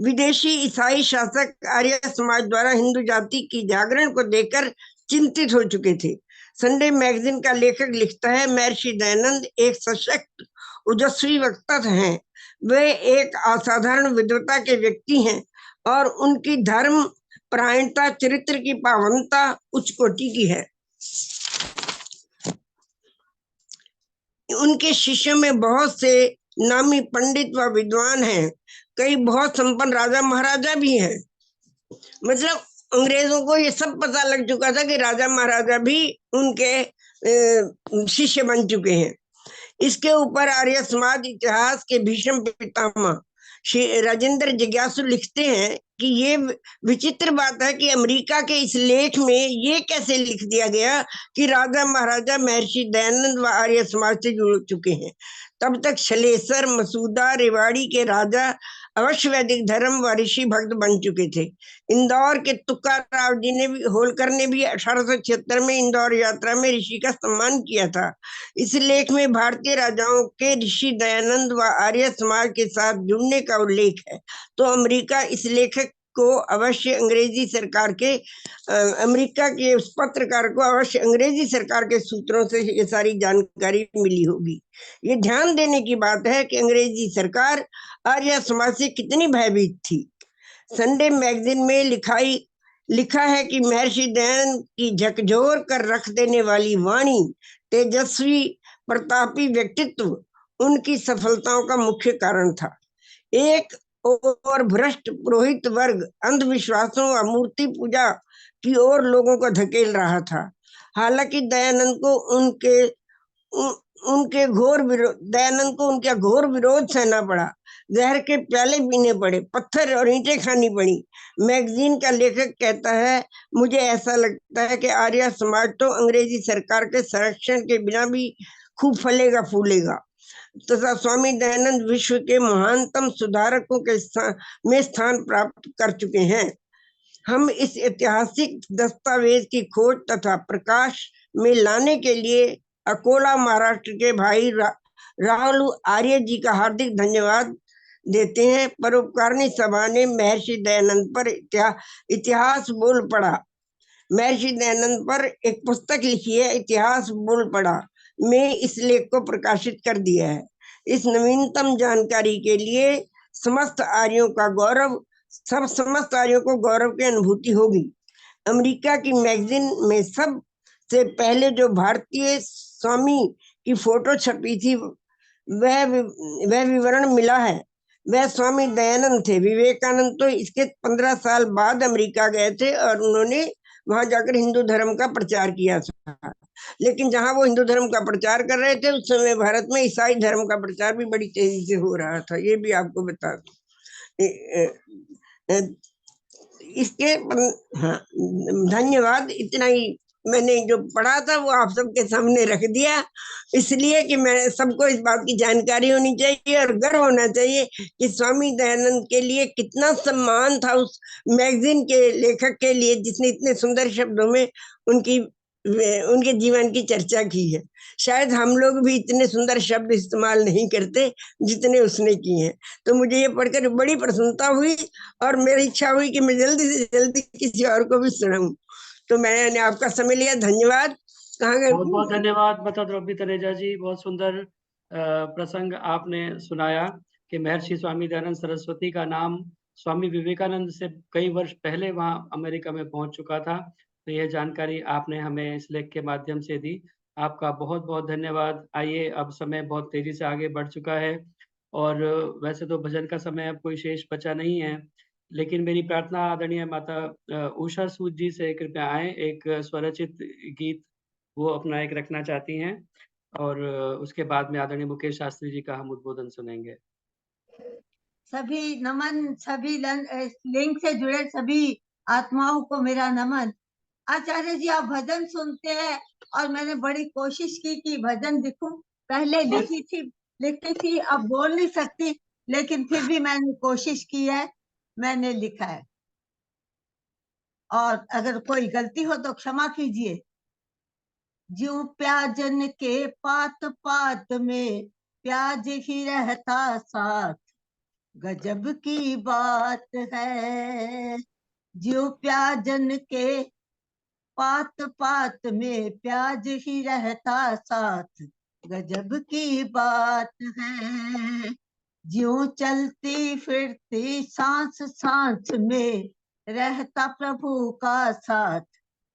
विदेशी ईसाई शासक आर्य समाज द्वारा हिंदू जाति की जागरण को देखकर चिंतित हो चुके थे। संडे मैगजीन का लेखक लिखता है, महर्षि दयानंद एक सशक्त ओजस्वी वक्ता हैं। वे एक असाधारण विद्वता के व्यक्ति हैं और उनकी धर्म परायणता, चरित्र की पावनता उच्च कोटि की है। उनके शिष्यों में बहुत से नामी पंडित व विद्वान हैं, कई बहुत संपन्न राजा महाराजा भी हैं। मतलब अंग्रेजों को ये सब पता लग चुका था कि राजा महाराजा भी उनके शिष्य बन चुके हैं। इसके ऊपर आर्य समाज इतिहास के भीष्म पितामह श्री राजेंद्र जिज्ञासु लिखते हैं कि ये विचित्र बात है कि अमेरिका के इस लेख में ये कैसे लिख दिया गया कि राजा महाराजा महर्षि दयानंद व आर्य समाज से जुड़ चुके हैं। तब तक छलेसर, मसूदा, रेवाड़ी के राजा अवश्य वैदिक धर्म व ऋषि भक्त बन चुके थे। इंदौर के तुकाराव जी ने भी, होलकर ने भी 1876 में इंदौर यात्रा में ऋषि का सम्मान किया था। इस लेख में भारतीय राजाओं के ऋषि दयानंद व आर्य समाज के साथ जुड़ने का उल्लेख है। तो अमेरिका इस लेखक को अवश्य अंग्रेजी सरकार के अमेरिका के उस पत्रकार को अवश्य अंग्रेजी सरकार के सूत्रों से ये सारी जानकारी मिली होगी। ये ध्यान देने की बात है कि अंग्रेजी सरकार आर्य समाज से कितनी भयभीत थी। संडे मैगजीन में लिखा है कि महर्षि दयानंद की झकझोर कर रख देने वाली वाणी, तेजस्वी प्रतापी व्यक्तित्व उनकी सफलताओं का मुख्य कारण था। एक और भ्रष्ट पुरोहित वर्ग अंधविश्वासों व मूर्ति पूजा की ओर लोगों को धकेल रहा था। हालांकि दयानंद को उनका घोर विरोध सहना पड़ा, जहर के प्याले पीने पड़े, पत्थर और ईंटें खानी पड़ी। मैगजीन का लेखक कहता है, मुझे ऐसा लगता है कि आर्य समाज तो अंग्रेजी सरकार के संरक्षण के बिना भी खूब फलेगा फूलेगा तथा स्वामी दयानंद विश्व के महानतम सुधारकों के में स्थान प्राप्त कर चुके हैं। हम इस ऐतिहासिक दस्तावेज की खोज तथा प्रकाश में लाने के लिए अकोला महाराष्ट्र के भाई राहुल आर्य जी का हार्दिक धन्यवाद देते हैं। परोपकारिणी सभा ने महर्षि दयानंद पर इतिहास बोल पड़ा, महर्षि दयानंद पर एक पुस्तक लिखी है, इतिहास बोल पड़ा में इस लेख को प्रकाशित कर दिया है। इस नवीनतम जानकारी के लिए समस्त आर्यों को गौरव की अनुभूति होगी। अमेरिका की मैगजीन में सबसे पहले जो भारतीय स्वामी की फोटो छपी थी वह विवरण मिला है, वह स्वामी दयानंद थे। विवेकानंद तो इसके 15 साल बाद अमेरिका गए थे और उन्होंने वहां जाकर हिंदू धर्म का प्रचार किया था। लेकिन जहां वो हिंदू धर्म का प्रचार कर रहे थे उस समय भारत में ईसाई धर्म का प्रचार भी बड़ी तेजी से हो रहा था। ये भी आपको बता दूं। इसके हाँ, धन्यवाद। इतना ही मैंने जो पढ़ा था वो आप सबके सामने रख दिया, इसलिए कि मैं सबको इस बात की जानकारी होनी चाहिए और गर्व होना चाहिए कि स्वामी दयानंद के लिए कितना सम्मान था उस मैगजीन के लेखक के लिए, जिसने इतने सुंदर शब्दों में उनके जीवन की चर्चा की है। शायद हम लोग भी इतने सुंदर शब्द इस्तेमाल नहीं करते जितने उसने किए हैं। तो मुझे ये पढ़कर बड़ी प्रसन्नता हुई और मेरी इच्छा हुई कि मैं जल्दी से जल्दी किसी और को भी सुनाऊं। तो मैंने आपका समय लिया, धन्यवाद। कहाँ गए? बहुत बहुत धन्यवाद माता द्रौपदी तनेजा जी, बहुत सुंदर प्रसंग आपने सुनाया कि महर्षि स्वामी दयानंद सरस्वती का नाम स्वामी विवेकानंद से कई वर्ष पहले वहाँ अमेरिका में पहुंच चुका था। तो यह जानकारी आपने हमें इस लेख के माध्यम से दी, आपका बहुत बहुत धन्यवाद। आइए, अब समय बहुत तेजी से आगे बढ़ चुका है और वैसे तो भजन का समय अब कोई शेष बचा नहीं है, लेकिन मेरी प्रार्थना आदरणीय माता उषा सूद जी से कृपया आए, एक स्वरचित गीत वो अपना एक रखना चाहती हैं और उसके बाद में आदरणीय मुकेश शास्त्री जी का हम उद्बोधन सुनेंगे। सभी नमन, सभी लिंक से जुड़े सभी आत्माओं को मेरा नमन। आचार्य जी, आप भजन सुनते हैं और मैंने बड़ी कोशिश की कि भजन लिखूं। पहले लिखती थी, अब बोल नहीं सकती, लेकिन फिर भी मैंने कोशिश की है, मैंने लिखा है। और अगर कोई गलती हो तो क्षमा कीजिए। ज्यों प्याजन के पात पात में प्याज ही रहता साथ, गजब की बात है। ज्यों प्याजन के पात पात में प्याज ही रहता साथ, गजब की बात है। ज्यों चलती फिरती सांस सांस में रहता प्रभु का साथ,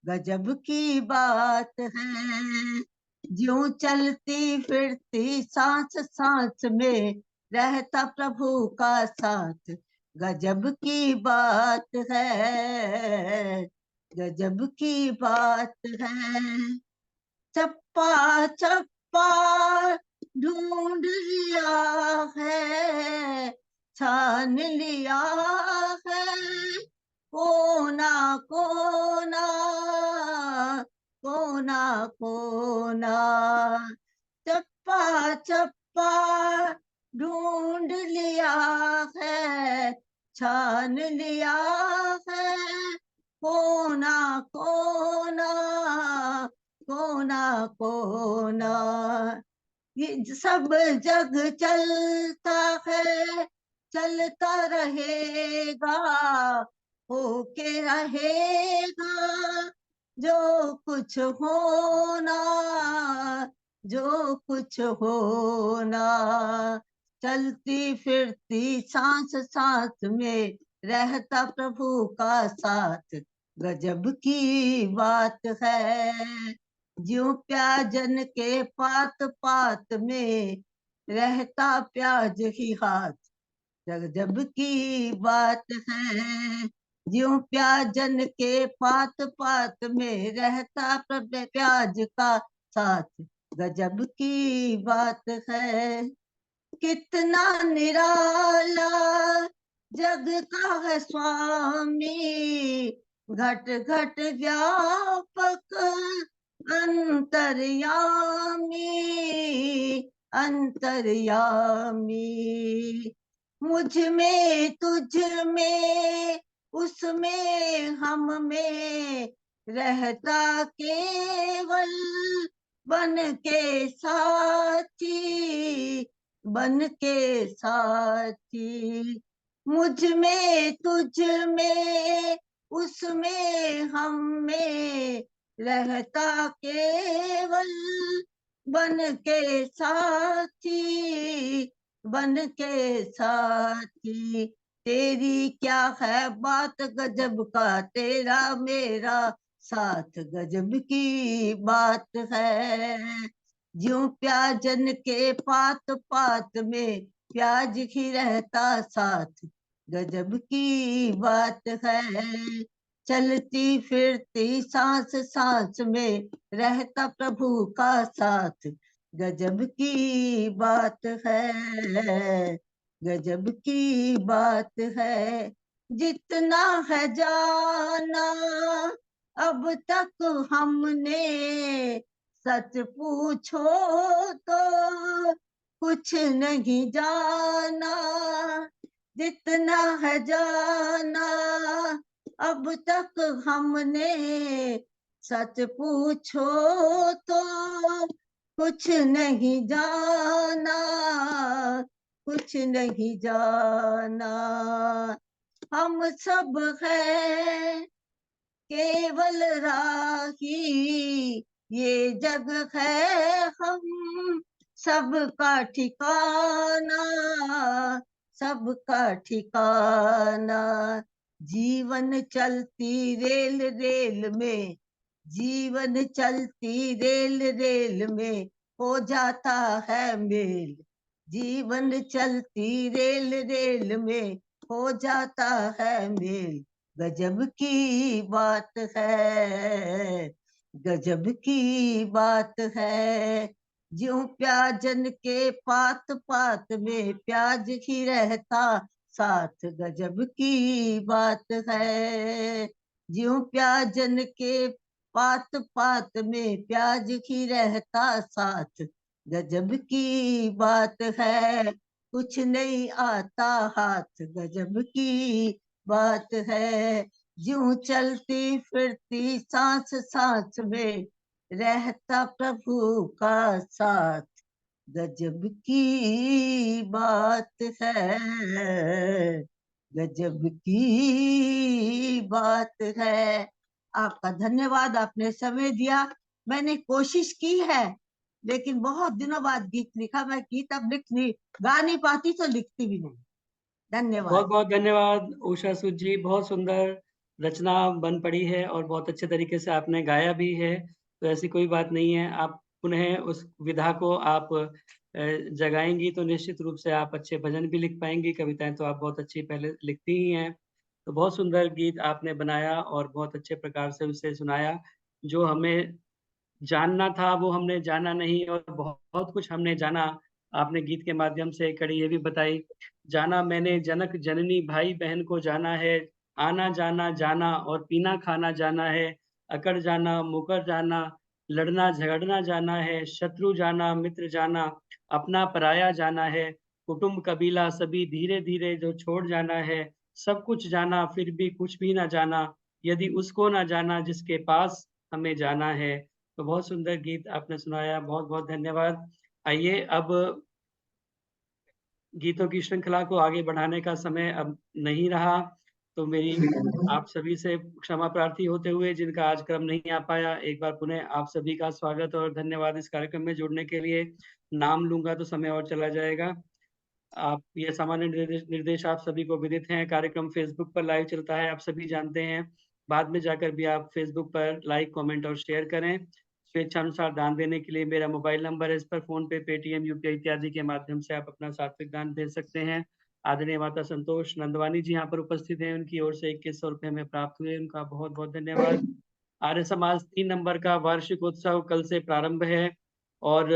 गजब की बात है। ज्यों चलती फिरती सांस सांस में रहता प्रभु का साथ, गजब की बात है, गजब की बात है। चप्पा चप्पा ढूंढ लिया है, छान लिया है, कोना कोना कोना कोना। चप्पा चप्पा ढूंढ लिया है, छान लिया है, कोना कोना कोना कोना। ये सब जग चलता है, चलता रहेगा, होके रहेगा जो कुछ होना, जो कुछ होना। चलती फिरती सांस सांस में रहता प्रभु का साथ, गजब की बात है। ज्यों प्याजन के पात पात में रहता प्याज ही हाथ, गजब की बात है। ज्यों प्याजन के पात पात में रहता प्याज का साथ, गजब की बात है। कितना निराला जग का है स्वामी, घट घट व्यापक अंतर्यामी, अंतर्यामी। मुझ में तुझ में उसमें हम में रहता केवल बन के साथी, बन के साथी। मुझ में तुझ में उसमें हम में रहता केवल बन के साथी, बन के साथी। तेरी क्या है बात गजब का, तेरा मेरा साथ गजब की बात है। ज्यों प्याजन के पात पात में प्याज ही रहता साथ, गजब की बात है। चलती फिरती सांस सांस में रहता प्रभु का साथ, गजब की बात है, गजब की बात है। जितना है जाना अब तक हमने, सच पूछो तो कुछ नहीं जाना। जितना है जाना अब तक हमने, सच पूछो तो कुछ नहीं जाना, कुछ नहीं जाना। हम सब हैं केवल राही, ये जग है हम सबका ठिकाना, सबका ठिकाना। जीवन चलती रेल रेल में, जीवन चलती रेल रेल में हो जाता है मेल। जीवन चलती रेल रेल में हो जाता है मेल। गजब की बात है, गजब की बात है। ज्यों प्याजन के पात पात में प्याज ही रहता साथ, गजब की बात है। ज्यों प्याजन के पात पात में प्याज ही रहता साथ, गजब की बात है। कुछ नहीं आता हाथ, गजब की बात है। यूं चलती फिरती सांस सांस में रहता प्रभु का साथ, गजब की बात है, गजब की बात है। आपका धन्यवाद, आपने समय दिया। मैंने कोशिश की है, लेकिन बहुत दिनों बाद गीत लिखा। मैं गीत अब गा नहीं पाती तो लिखती भी नहीं। धन्यवाद। बहुत बहुत धन्यवाद उषा सूद जी, बहुत सुंदर रचना बन पड़ी है और बहुत अच्छे तरीके से आपने गाया भी है। तो ऐसी कोई बात नहीं है, आप पुनः उस विधा को आप जगाएंगी तो निश्चित रूप से आप अच्छे भजन भी लिख पाएंगी। कविताएं तो आप बहुत अच्छी पहले लिखती ही हैं। तो बहुत सुंदर गीत आपने बनाया और बहुत अच्छे प्रकार से उसे सुनाया। जो हमें जानना था वो हमने जाना नहीं, और बहुत कुछ हमने जाना। आपने गीत के माध्यम से कड़ी ये भी बताई, जाना मैंने जनक जननी भाई बहन को जाना है, आना जाना जाना और पीना खाना जाना है, अकड़ जाना मुकर जाना, लड़ना झगड़ना जाना है, शत्रु जाना मित्र जाना, अपना पराया जाना है, कुटुंब कबीला सभी धीरे धीरे जो छोड़ जाना है, सब कुछ जाना फिर भी कुछ भी ना जाना, यदि उसको ना जाना जिसके पास हमें जाना है। तो बहुत सुंदर गीत आपने सुनाया, बहुत बहुत धन्यवाद। आइए अब गीतों की श्रृंखला को आगे बढ़ाने का समय अब नहीं रहा, तो मेरी आप सभी से क्षमा प्रार्थी होते हुए, जिनका आज क्रम नहीं आ पाया, एक बार पुनः आप सभी का स्वागत और धन्यवाद इस कार्यक्रम में जुड़ने के लिए। नाम लूंगा तो समय और चला जाएगा। आप ये सामान्य निर्देश आप सभी को विदित हैं। कार्यक्रम फेसबुक पर लाइव चलता है, आप सभी जानते हैं। बाद में जाकर भी आप फेसबुक पर लाइक, कमेंट और शेयर करें। स्वेच्छानुसार दान देने के लिए मेरा मोबाइल नंबर है, इस पर फोन पे, पेटीएम, यूपीआई इत्यादि के माध्यम से आप अपना सात्विक दान भेज सकते हैं। आदरणीय माता संतोष नंदवानी जी यहाँ पर उपस्थित हैं, उनकी ओर से 2100 रुपये हमें प्राप्त हुए, उनका बहुत बहुत धन्यवाद। आर्य समाज 3 नंबर का वार्षिक उत्सव कल से प्रारंभ है, और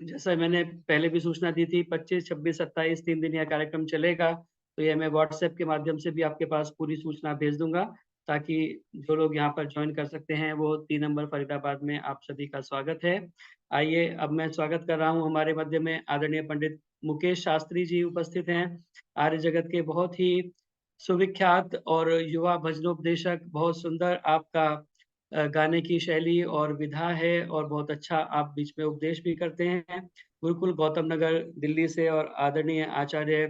जैसा मैंने पहले भी सूचना दी थी, 25, 26, 27 3 दिन यह कार्यक्रम चलेगा। तो ये मैं व्हाट्सएप के माध्यम से भी आपके पास पूरी सूचना भेज दूंगा, ताकि जो लोग यहाँ पर ज्वाइन कर सकते हैं वो 3 नंबर फरीदाबाद में आप सभी का स्वागत है। आइए अब मैं स्वागत कर रहा हूँ, हमारे मध्य में आदरणीय पंडित मुकेश शास्त्री जी उपस्थित हैं। आर्य जगत के बहुत ही सुविख्यात और युवा भजनोपदेशक। बहुत सुंदर आपका गाने की शैली और विधा है, और बहुत अच्छा आप बीच में उपदेश भी करते हैं। गुरुकुल गौतम नगर दिल्ली से, और आदरणीय आचार्य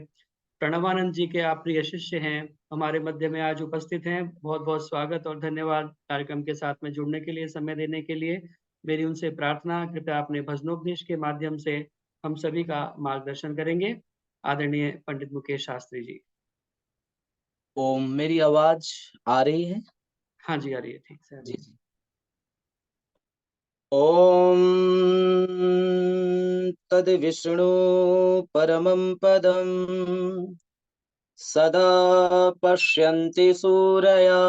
प्रणवानंद जी के आप प्रिय शिष्य हैं, हमारे मध्य में आज उपस्थित हैं। बहुत बहुत स्वागत और धन्यवाद कार्यक्रम के साथ में जुड़ने के लिए, समय देने के लिए। मेरी उनसे प्रार्थना, कृपया अपने भजनोपदेश के माध्यम से हम सभी का मार्गदर्शन करेंगे। आदरणीय पंडित मुकेश शास्त्री जी। ओम, मेरी आवाज आ रही है? हाँ जी, आ रही है, ठीक से। जी जी। ओम तद विष्णु परमं पदं सदा पश्यन्ति सूरया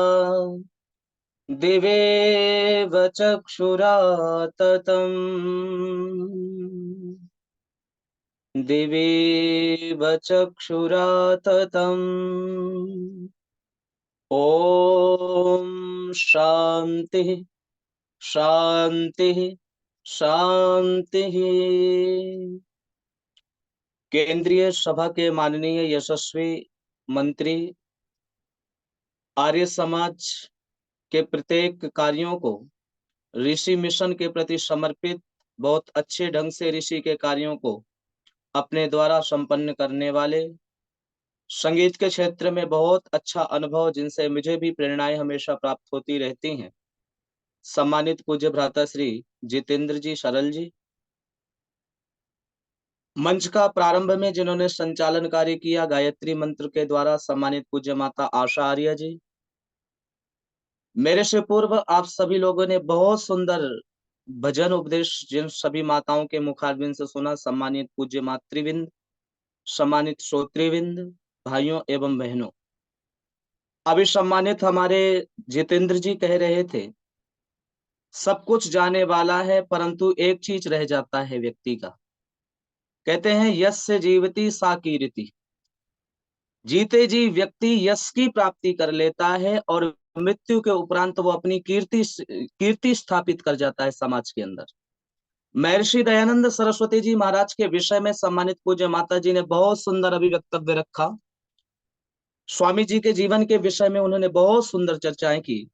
दिवेव चक्षुराततम् दिवीव चक्षुरा ततम्। ओम शांति शांति शांति। केंद्रीय सभा के माननीय यशस्वी मंत्री आर्य समाज के प्रत्येक कार्यों को ऋषि मिशन के प्रति समर्पित, बहुत अच्छे ढंग से ऋषि के कार्यों को अपने द्वारा संपन्न करने वाले, संगीत के क्षेत्र में बहुत अच्छा अनुभव जिनसे मुझे भी प्रेरणाएं हमेशा प्राप्त होती रहती हैं, सम्मानित पूज्य भ्राता श्री जितेंद्र जी सरल जी। मंच का प्रारंभ में जिन्होंने संचालन कार्य किया गायत्री मंत्र के द्वारा, सम्मानित पूज्य माता आशा आर्य जी। मेरे से पूर्व आप सभी लोगों ने बहुत सुंदर भजन उपदेश जिन सभी माताओं के मुखारबिंद से सुना, सम्मानित पूज्य मातृविंद, सम्मानित श्रोतृविंद, भाइयों एवं बहनों। अभी सम्मानित हमारे जितेंद्र जी कह रहे थे, सब कुछ जाने वाला है परंतु एक चीज रह जाता है व्यक्ति का। कहते हैं यस्य जीवति सा कीर्ति। जीते जी व्यक्ति यश की प्राप्ति कर लेता है और मृत्यु के उपरांत वो अपनी कीर्ति स्थापित कर जाता है समाज के अंदर। महर्षि दयानंद सरस्वती जी महाराज के विषय में सम्मानित पूज्य माता जी ने बहुत सुंदर अभिवक्तव्य रखा। स्वामी जी के जीवन के विषय में उन्होंने बहुत सुंदर चर्चाएं की,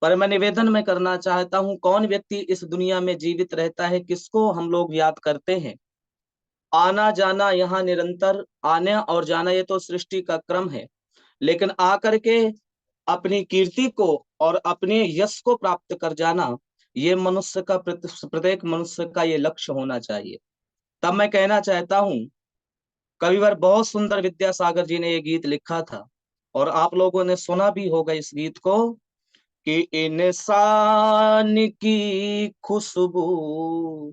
पर मैं निवेदन में करना चाहता हूं, कौन व्यक्ति इस दुनिया में जीवित रहता है, किसको हम लोग याद करते हैं। आना जाना यहाँ निरंतर, आना और जाना ये तो सृष्टि का क्रम है, लेकिन आकर के अपनी कीर्ति को और अपने यश को प्राप्त कर जाना, ये मनुष्य का, प्रत्येक मनुष्य का ये लक्ष्य होना चाहिए। तब मैं कहना चाहता हूं, कविवर बहुत सुंदर विद्यासागर जी ने ये गीत लिखा था और आप लोगों ने सुना भी होगा इस गीत को, कि इंसान की खुशबू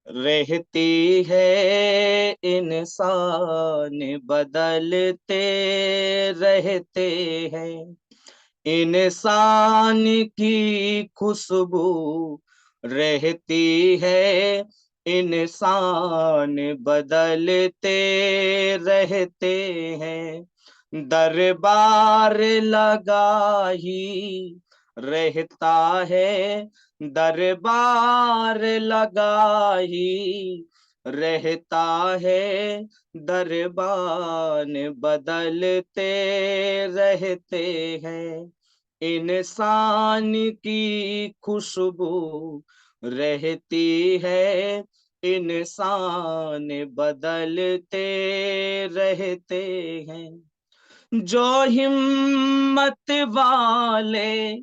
रहती है, इंसान बदलते रहते हैं। इंसान की खुशबू रहती है, इंसान बदलते रहते हैं। दरबार लगा ही रहता है, दरबार लगा ही रहता है, दरबार बदलते रहते हैं। इंसान की खुशबू रहती है, इंसान बदलते रहते हैं। जो हिम्मत वाले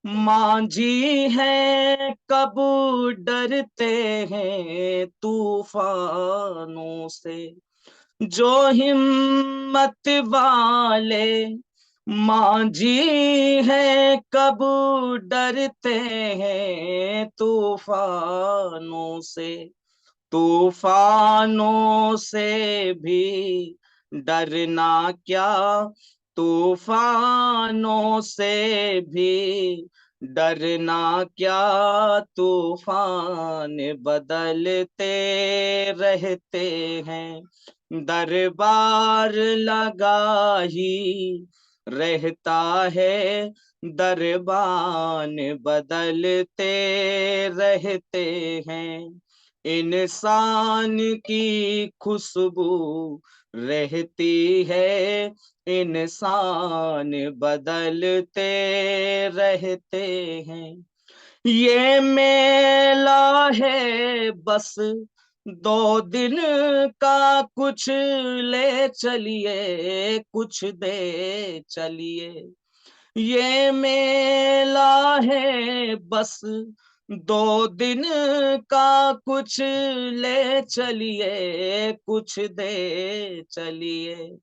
मांझी है कब डरते हैं तूफानों से। जो हिम्मत वाले मांझी है कब डरते हैं तूफानों से। तूफानों से भी डरना क्या, तूफानों से भी डरना क्या, तूफान बदलते रहते हैं। दरबार लगा ही रहता है, दरबान बदलते रहते हैं। इंसान की खुशबू रहती है, इंसान बदलते रहते हैं। ये मेला है बस 2 दिन का, कुछ ले चलिए कुछ दे चलिए। ये मेला है बस 2 दिन का, कुछ ले चलिए कुछ दे चलिए।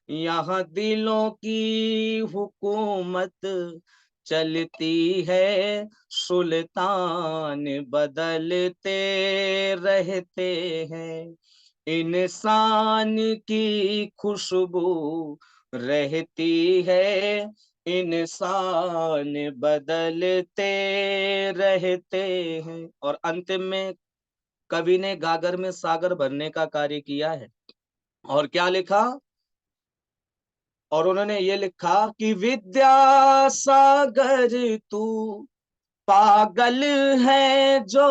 यहाँ दिलों की हुकूमत चलती है, सुल्तान बदलते रहते हैं। इंसान की खुशबू रहती है, इंसान बदलते रहते हैं। और अंत में कवि ने गागर में सागर भरने का कार्य किया है। और क्या लिखा? और उन्होंने ये लिखा कि विद्या सागर तू पागल है जो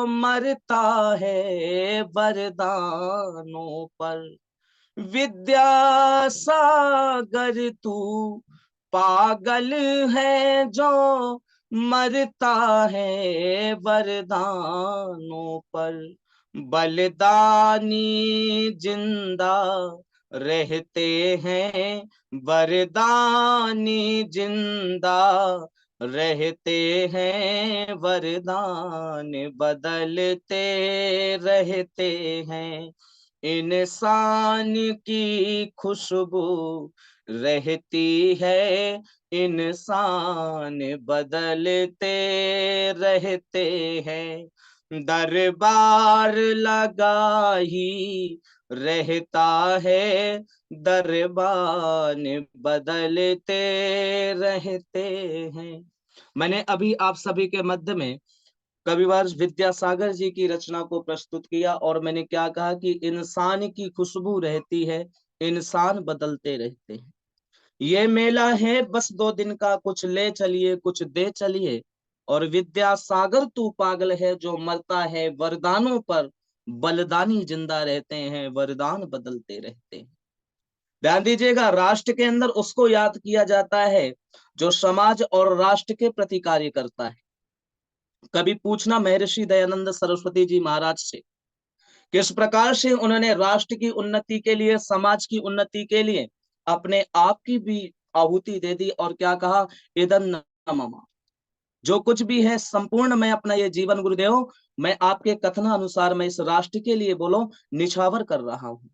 मरता है वरदानों पर। विद्या सागर तू पागल है जो मरता है वरदानों पर। बलिदानी जिंदा रहते हैं, वरदानी जिंदा रहते हैं, वरदान बदलते रहते हैं। इंसान की खुशबू रहती है, इंसान बदलते रहते हैं। दरबार लगा ही रहता है, दरबार बदलते रहते हैं। मैंने अभी आप सभी के मध्य में कविवर विद्यासागर जी की रचना को प्रस्तुत किया और मैंने क्या कहा कि इंसान की खुशबू रहती है, इंसान बदलते रहते हैं। ये मेला है बस 2 दिन का, कुछ ले चलिए कुछ दे चलिए। और विद्यासागर तू पागल है जो मरता है वरदानों पर, बलिदानी जिंदा रहते हैं, वरदान बदलते रहते हैं। ध्यान दीजिएगा, राष्ट्र के अंदर उसको याद किया जाता है जो समाज और राष्ट्र के प्रति कार्य करता है। कभी पूछना महर्षि दयानंद सरस्वती जी महाराज से, किस प्रकार से उन्होंने राष्ट्र की उन्नति के लिए, समाज की उन्नति के लिए अपने आप की भी आहुति दे दी और क्या कहा, इदं न मम, जो कुछ भी है संपूर्ण मैं अपना ये जीवन गुरुदेव मैं आपके कथनानुसार मैं इस राष्ट्र के लिए बोलो निछावर कर रहा हूं।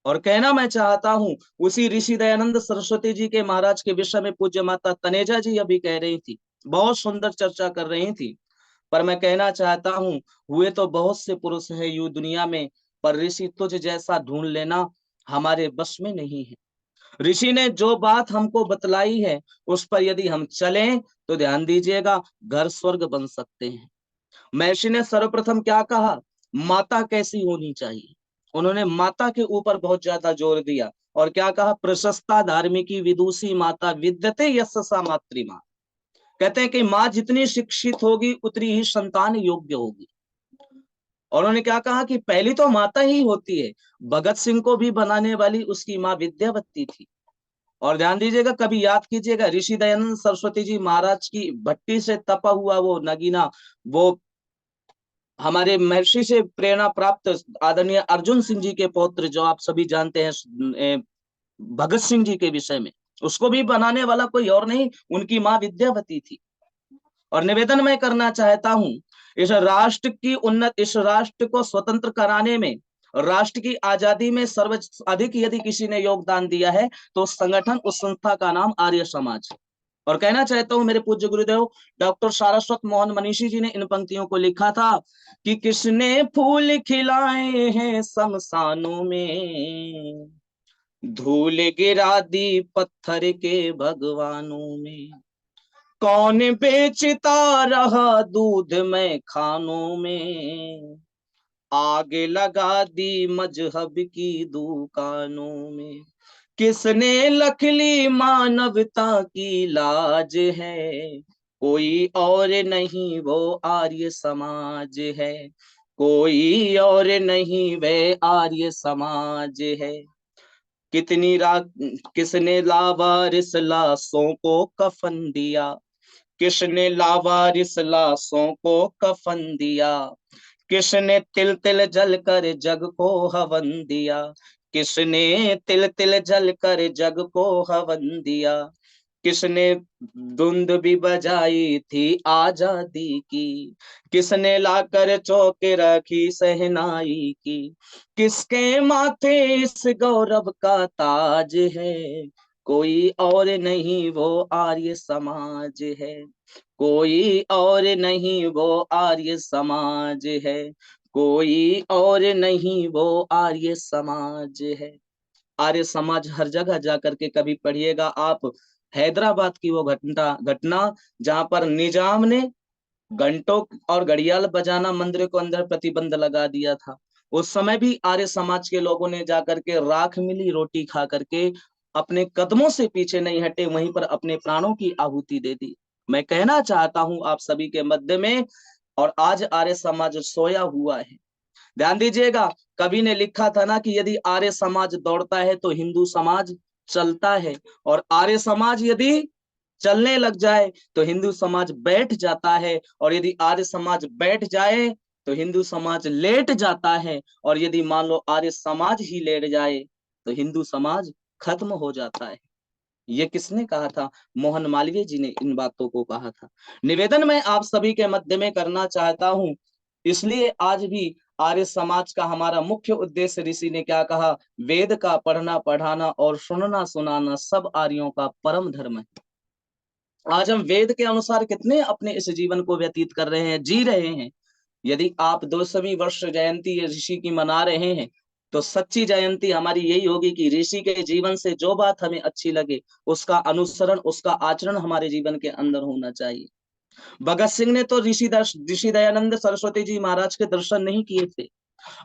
और कहना मैं चाहता हूं उसी ऋषि दयानंद सरस्वती जी के महाराज के विषय में पूज्य माता तनेजा जी अभी कह रही थी, बहुत सुंदर चर्चा कर रही थी। पर मैं कहना चाहता हूं हुए तो बहुत से पुरुष हैं यू दुनिया में, पर ऋषि तुझ जैसा ढूंढ लेना हमारे बस में नहीं है। ऋषि ने जो बात हमको बतलाई है उस पर यदि हम चलें तो ध्यान दीजिएगा घर स्वर्ग बन सकते हैं। महर्षि ने सर्वप्रथम क्या कहा, माता कैसी होनी चाहिए, उन्होंने माता के ऊपर बहुत ज्यादा जोर दिया और क्या कहा, प्रशस्ता धार्मिकी विदुषी माता विद्यते यस्सा मातृमा। कहते हैं कि माँ जितनी शिक्षित होगी उतनी ही संतान योग्य होगी। और उन्होंने क्या कहा कि पहली तो माता ही होती है। भगत सिंह को भी बनाने वाली उसकी माँ विद्यावती थी। और ध्यान दीजिएगा, कभी याद कीजिएगा, ऋषि दयानंद सरस्वती जी महाराज की भट्टी से तपा हुआ वो नगीना, वो हमारे महर्षि से प्रेरणा प्राप्त आदरणीय अर्जुन सिंह जी के पौत्र जो आप सभी जानते हैं भगत सिंह जी के विषय में, उसको भी बनाने वाला कोई और नहीं, उनकी माँ विद्यावती थी। और निवेदन मैं करना चाहता हूं, इस राष्ट्र को स्वतंत्र कराने में, राष्ट्र की आजादी में सर्वाधिक यदि किसी ने योगदान दिया है तो संगठन, उस संस्था का नाम आर्य समाज। और कहना चाहता हूं मेरे पूज्य गुरुदेव डॉक्टर सारस्वत मोहन मनीषी जी ने इन पंक्तियों को लिखा था कि किसने फूल खिलाए हैं शमशानों में, धूल गिरा दी पत्थर के भगवानों में, कौन बेचता रहा दूध में खानों में, आग लगा दी मजहब की दुकानों में, किसने लख ली मानवता की लाज है, कोई और नहीं वो आर्य समाज है, कोई और नहीं वे आर्य समाज है। कितनी रात किसने लावारिस लाशों को कफन दिया, किसने लावारिस लाशों को कफन दिया, किसने तिल तिल जल कर जग को हवन दिया, किसने तिल तिल जल कर जग को हवन दिया, किसने धुंध भी बजाई थी आजादी की, किसने लाकर चौके रखी सहनाई की, किसके माथे इस गौरव का ताज है, कोई और नहीं वो आर्य समाज है, कोई और नहीं वो आर्य समाज है, कोई और नहीं वो आर्य समाज है। आर्य समाज हर जगह जाकर के कभी पढ़िएगा आप हैदराबाद की वो घटना जहां पर निजाम ने घंटों और घड़ियाल बजाना मंदिर को अंदर प्रतिबंध लगा दिया था। उस समय भी आर्य समाज के लोगों ने जाकर के राख मिली रोटी खा करके अपने कदमों से पीछे नहीं हटे, वहीं पर अपने प्राणों की आहुति दे दी। मैं कहना चाहता हूं आप सभी के मध्य में, और आज आर्य समाज सोया हुआ है। ध्यान दीजिएगा, कवि ने लिखा था ना कि यदि आर्य समाज दौड़ता है तो हिंदू समाज चलता है, और आर्य समाज यदि चलने लग जाए तो हिंदू समाज बैठ जाता है, और यदि आर्य समाज बैठ जाए तो हिंदू समाज लेट जाता है, और यदि मान लो आर्य समाज ही लेट जाए तो हिंदू समाज खत्म हो जाता है। ये किसने कहा था? मोहन मालवीय जी ने इन बातों को कहा था। निवेदन मैं आप सभी के मध्य में करना चाहता हूं, इसलिए आज भी आर्य समाज का हमारा मुख्य उद्देश्य, ऋषि ने क्या कहा, वेद का पढ़ना पढ़ाना और सुनना सुनाना सब आर्यों का परम धर्म है। आज हम वेद के अनुसार कितने अपने इस जीवन को व्यतीत कर रहे हैं, जी रहे हैं। यदि आप 200वीं वर्ष जयंती ऋषि की मना रहे हैं तो सच्ची जयंती हमारी यही होगी कि ऋषि के जीवन से जो बात हमें अच्छी लगे उसका अनुसरण, उसका आचरण हमारे जीवन के अंदर होना चाहिए। भगत सिंह ने तो ऋषि दयानंद सरस्वती जी महाराज के दर्शन नहीं किए थे।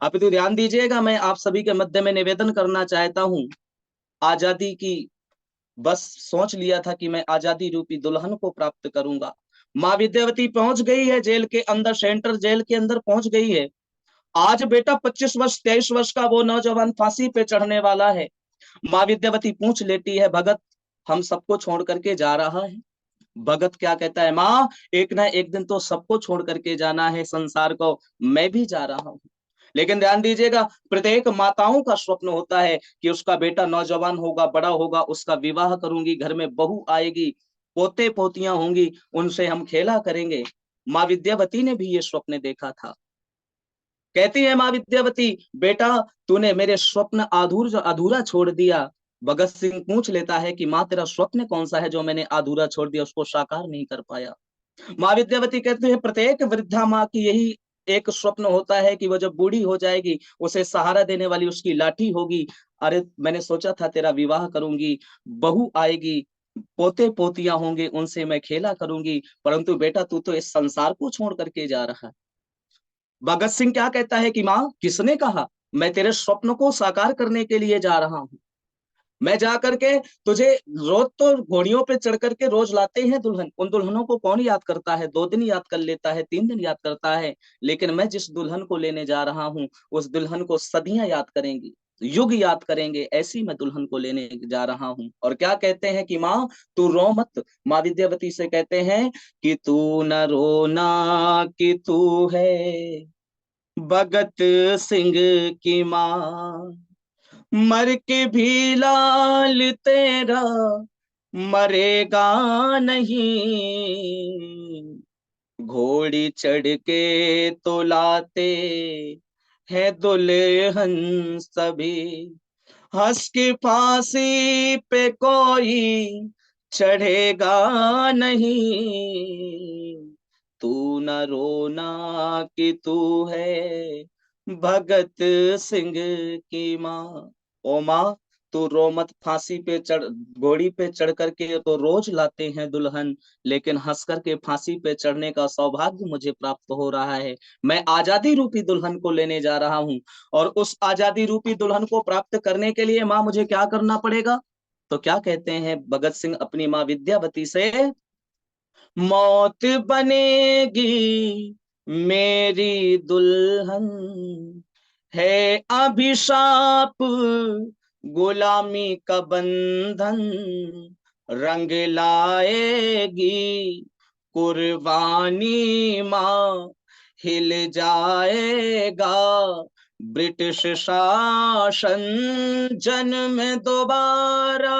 अपितु ध्यान दीजिएगा, मैं आप सभी के मध्य में निवेदन करना चाहता हूं, आजादी की बस सोच लिया था कि मैं आजादी रूपी दुल्हन को प्राप्त करूंगा। माँ विद्यावती पहुंच गई है जेल के अंदर, सेंट्रल जेल के अंदर पहुंच गई है। आज बेटा 25 वर्ष 23 वर्ष का वो नौजवान फांसी पे चढ़ने वाला है। माँ विद्यावती पूछ लेती है, भगत हम सबको छोड़ करके जा रहा है? भगत क्या कहता है, माँ एक ना एक दिन तो सबको छोड़ करके जाना है संसार को, मैं भी जा रहा हूँ। लेकिन ध्यान दीजिएगा, प्रत्येक माताओं का स्वप्न होता है कि उसका बेटा नौजवान होगा, बड़ा होगा, उसका विवाह करूंगी, घर में बहू आएगी, पोते पोतियां होंगी, उनसे हम खेला करेंगे। माँ विद्यावती ने भी ये स्वप्न देखा था। कहती है माँ विद्यावती, बेटा तूने मेरे स्वप्न अधूरा छोड़ दिया। भगत सिंह पूछ लेता है कि माँ तेरा स्वप्न कौन सा है जो मैंने अधूरा छोड़ दिया, उसको साकार नहीं कर पाया? माँ विद्यावती कहती है, प्रत्येक वृद्धा माँ की यही एक स्वप्न होता है कि वो जब बूढ़ी हो जाएगी उसे सहारा देने वाली उसकी लाठी होगी। अरे मैंने सोचा था तेरा विवाह करूंगी, बहू आएगी, पोते पोतियां होंगे, उनसे मैं खेला करूंगी, परंतु बेटा तू तो इस संसार को छोड़ करके जा रहा है। भगत सिंह क्या कहता है कि माँ किसने कहा, मैं तेरे स्वप्न को साकार करने के लिए जा रहा हूँ। मैं जा करके तुझे, रोज तो घोड़ियों पे चढ़ करके रोज लाते हैं दुल्हन, उन दुल्हनों को कौन याद करता है? 2 दिन याद कर लेता है, 3 दिन याद करता है, लेकिन मैं जिस दुल्हन को लेने जा रहा हूँ उस दुल्हन को सदियां याद करेंगी, युग याद करेंगे, ऐसी मैं दुल्हन को लेने जा रहा हूँ। और क्या कहते हैं कि माँ तू रो मत। माँ विद्यावती से कहते हैं कि तू न रोना कि तू है भगत सिंह की माँ, मर के भी लाल तेरा मरेगा नहीं, घोड़ी चढ़ के तो लाते है दुल्हन सभी, हंस की फांसी पे कोई चढ़ेगा नहीं, तू न रोना कि तू है भगत सिंह की माँ। ओ माँ तू रो मत, फांसी पे चढ़, घोड़ी पे चढ़ करके तो रोज लाते हैं दुल्हन, लेकिन हंस करके फांसी पे चढ़ने का सौभाग्य मुझे प्राप्त हो रहा है। मैं आजादी रूपी दुल्हन को लेने जा रहा हूँ, और उस आजादी रूपी दुल्हन को प्राप्त करने के लिए माँ मुझे क्या करना पड़ेगा? तो क्या कहते हैं भगत सिंह अपनी माँ विद्यावती से, मौत बनेगी मेरी दुल्हन, है अभिशाप गुलामी का बंधन, रंग लाएगी कुर्बानी माँ, हिल जाएगा ब्रिटिश शासन, जन्म दोबारा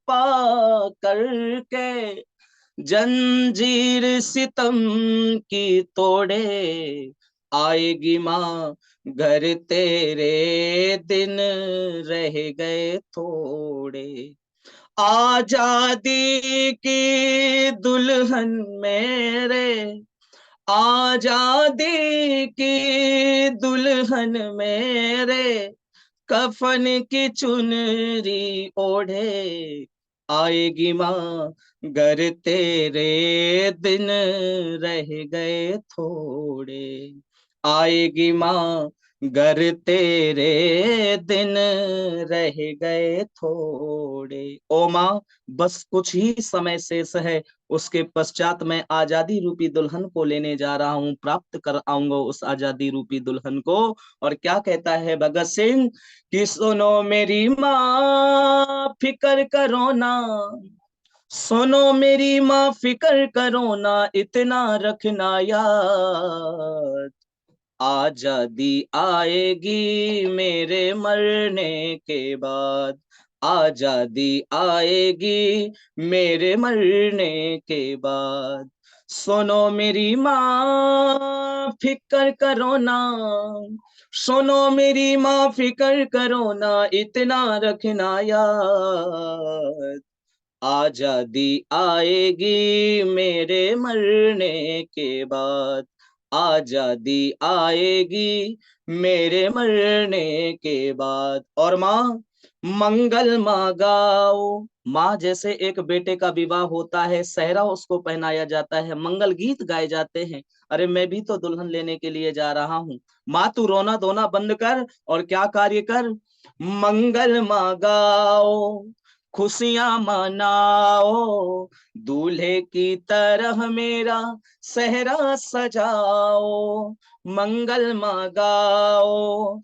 पा करके जंजीर सितम की तोड़े, आएगी माँ घर तेरे दिन रह गए थोड़े, आजादी की दुल्हन मेरे, आजादी की दुल्हन मेरे, कफन की चुनरी ओढ़े, आएगी माँ गर तेरे दिन रह गए थोड़े, आएगी माँ गर तेरे दिन रह गए थोड़े। ओ माँ बस कुछ ही समय शेष है, उसके पश्चात मैं आजादी रूपी दुल्हन को लेने जा रहा हूँ, प्राप्त कर आऊंगा उस आजादी रूपी दुल्हन को। और क्या कहता है भगत सिंह कि सुनो मेरी माँ फिकर करो ना, सुनो मेरी माँ फिकर करो ना, इतना रखना याद, आजादी आएगी मेरे मरने के बाद, आजादी आएगी मेरे मरने के बाद। सुनो मेरी माँ फिकर करो ना, सुनो मेरी माँ फिकर करो ना, इतना रखना याद, आजादी आएगी मेरे मरने के बाद, आजादी आएगी मेरे मरने के बाद। और माँ मंगल माँ गाओ, माँ जैसे एक बेटे का विवाह होता है, सेहरा उसको पहनाया जाता है, मंगल गीत गाए जाते हैं, अरे मैं भी तो दुल्हन लेने के लिए जा रहा हूँ। माँ तू रोना धोना बंद कर और क्या कार्य कर, मंगल माँ गाओ, खुशियां मनाओ, दूल्हे की तरह मेरा सेहरा सजाओ, मंगल माँ गाओ,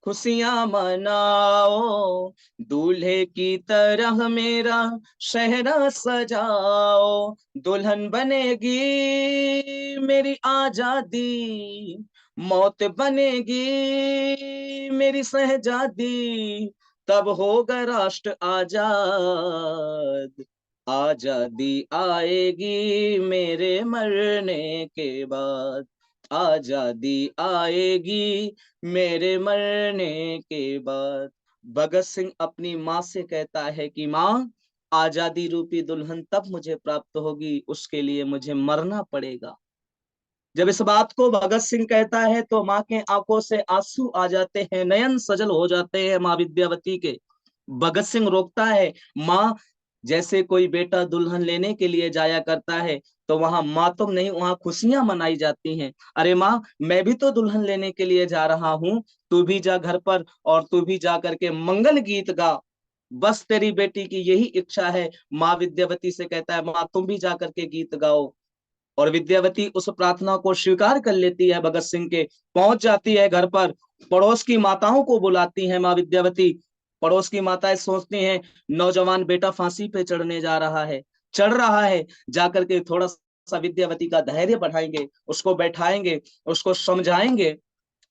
खुशियां मनाओ, दूल्हे की तरह मेरा सेहरा सजाओ, दुल्हन बनेगी मेरी आजादी, मौत बनेगी मेरी शहजादी, तब होगा राष्ट्र आजाद, आजादी आएगी मेरे मरने के बाद, आजादी आएगी मेरे मरने के बाद। भगत सिंह अपनी माँ से कहता है कि माँ आजादी रूपी दुल्हन तब मुझे प्राप्त होगी, उसके लिए मुझे मरना पड़ेगा। जब इस बात को भगत सिंह कहता है तो माँ के आंखों से आंसू आ जाते हैं, नयन सजल हो जाते हैं माँ विद्यावती के। भगत सिंह रोकता है, माँ जैसे कोई बेटा दुल्हन लेने के लिए जाया करता है तो वहां मातम नहीं, वहां खुशियां मनाई जाती हैं। अरे माँ मैं भी तो दुल्हन लेने के लिए जा रहा हूँ, तू भी जा घर पर और तू भी जा करके मंगल गीत गा, बस तेरी बेटी की यही इच्छा है। माँ विद्यावती से कहता है माँ तुम भी जा करके गीत गाओ, और विद्यावती उस प्रार्थना को स्वीकार कर लेती है भगत सिंह के, पहुंच जाती है घर पर, पड़ोस की माताओं को बुलाती है माँ विद्यावती। पड़ोस की माताएं सोचती हैं नौजवान बेटा फांसी पे चढ़ने जा रहा है, चढ़ रहा है, जाकर के थोड़ा सा विद्यावती का धैर्य बढ़ाएंगे, उसको बैठाएंगे, उसको समझाएंगे।